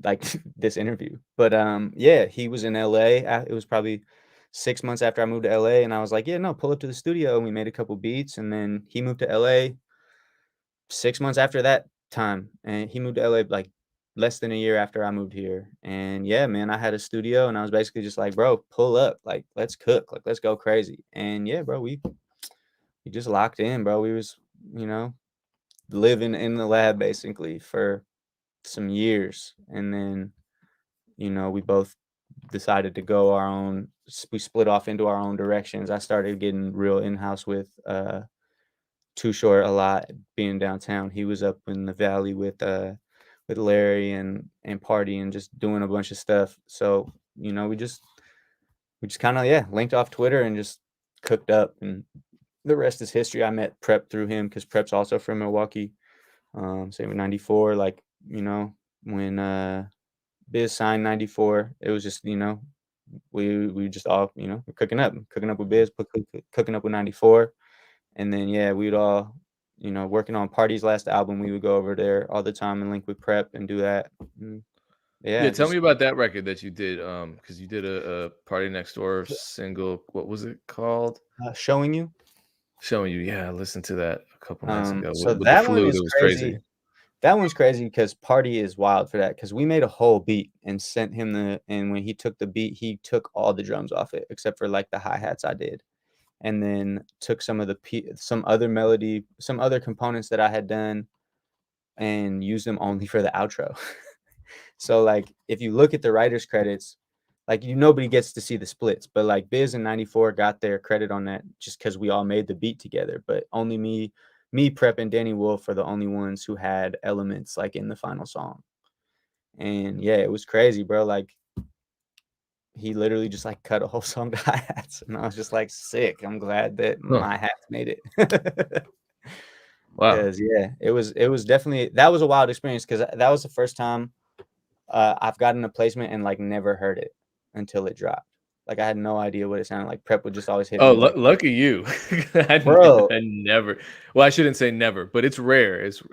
like this interview. But yeah, he was in LA. It was probably 6 months after I moved to LA, and I was like, yeah, no, pull up to the studio, and we made a couple beats, and then he moved to LA 6 months after that time, and he moved to LA like less than a year after I moved here. And yeah, man, I had a studio, and I was basically just like, bro, pull up, like let's cook, like let's go crazy. And yeah, bro, we just locked in, bro. We was, living in the lab basically for some years, and then we both decided to go our own. We split off into our own directions. I started getting real in-house with Too Short a lot, being downtown. He was up in the valley with Larry and Party and just doing a bunch of stuff. So we just kind of linked off Twitter and just cooked up, and the rest is history. I met Prep through him because Prep's also from Milwaukee. Same with 94. Like when Biz signed 94, it was just we just all cooking up with Biz, cooking up with 94. And then yeah, we'd all working on Party's last album, we would go over there all the time and link with Prep and do that. Yeah, tell me about that record that you did, because you did a Party Next Door single. What was it called? Showing You. Yeah, I listened to that a couple nights ago. So with that the one flute, is it was crazy. crazy. That one's crazy because Party is wild for that, because we made a whole beat and sent him and when he took the beat, he took all the drums off it except for like the hi-hats I did, and then took some of some other components that I had done and used them only for the outro. So like if you look at the writer's credits, like nobody gets to see the splits, but like Biz and 94 got their credit on that just because we all made the beat together. But only me, Prep, and Danny Wolf are the only ones who had elements like in the final song. And yeah, it was crazy, bro. Like he literally just like cut a whole song to hi-hats, and I was just like, sick. I'm glad that my hats made it. Wow. Because yeah, it was definitely, that was a wild experience, because that was the first time I've gotten a placement and like never heard it until it dropped. Like I had no idea what it sounded like. Prep would just always hit me like, lucky you. bro. I never. Well, I shouldn't say never, but it's rare. It's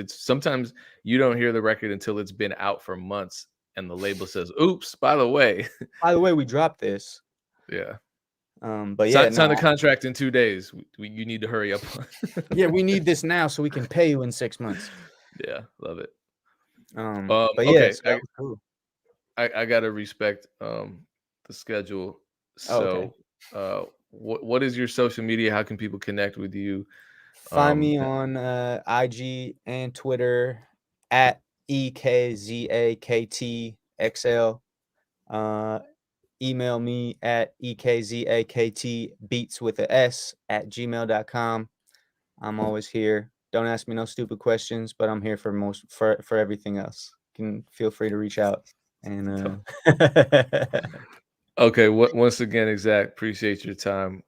sometimes you don't hear the record until it's been out for months, and the label says, "Oops, by the way, We dropped this." Yeah. But yeah, sign the contract in 2 days. You need to hurry up. Yeah, we need this now so we can pay you in 6 months. Yeah, love it. But yeah, okay, so that was cool. I gotta respect the schedule. So, what is your social media? How can people connect with you? Find me on IG and Twitter at EKZAKTXL. Email me at EKZAKTbeats with a S at gmail.com. I'm always here. Don't ask me no stupid questions, but I'm here for everything else. You can feel free to reach out. And okay, once again, Ekzakt, appreciate your time.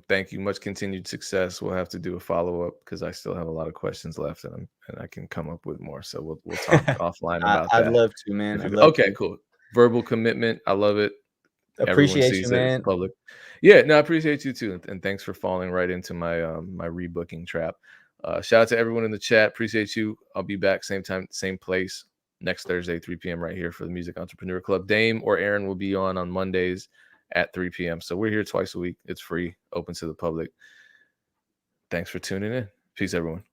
Thank you. Much continued success. We'll have to do a follow-up because I still have a lot of questions left, and I can come up with more. So we'll talk offline about that. I'd love to, man. Okay, cool. Verbal commitment. I love it. Appreciate Everyone sees you, it. man. It's public. Yeah, no, I appreciate you too, and thanks for falling right into my my rebooking trap. Shout out to everyone in the chat. Appreciate you. I'll be back same time, same place next Thursday, 3 p.m. right here for the Music Entrepreneur Club. Dame or Aaron will be on Mondays at 3 p.m. So we're here twice a week. It's free, open to the public. Thanks for tuning in. Peace, everyone.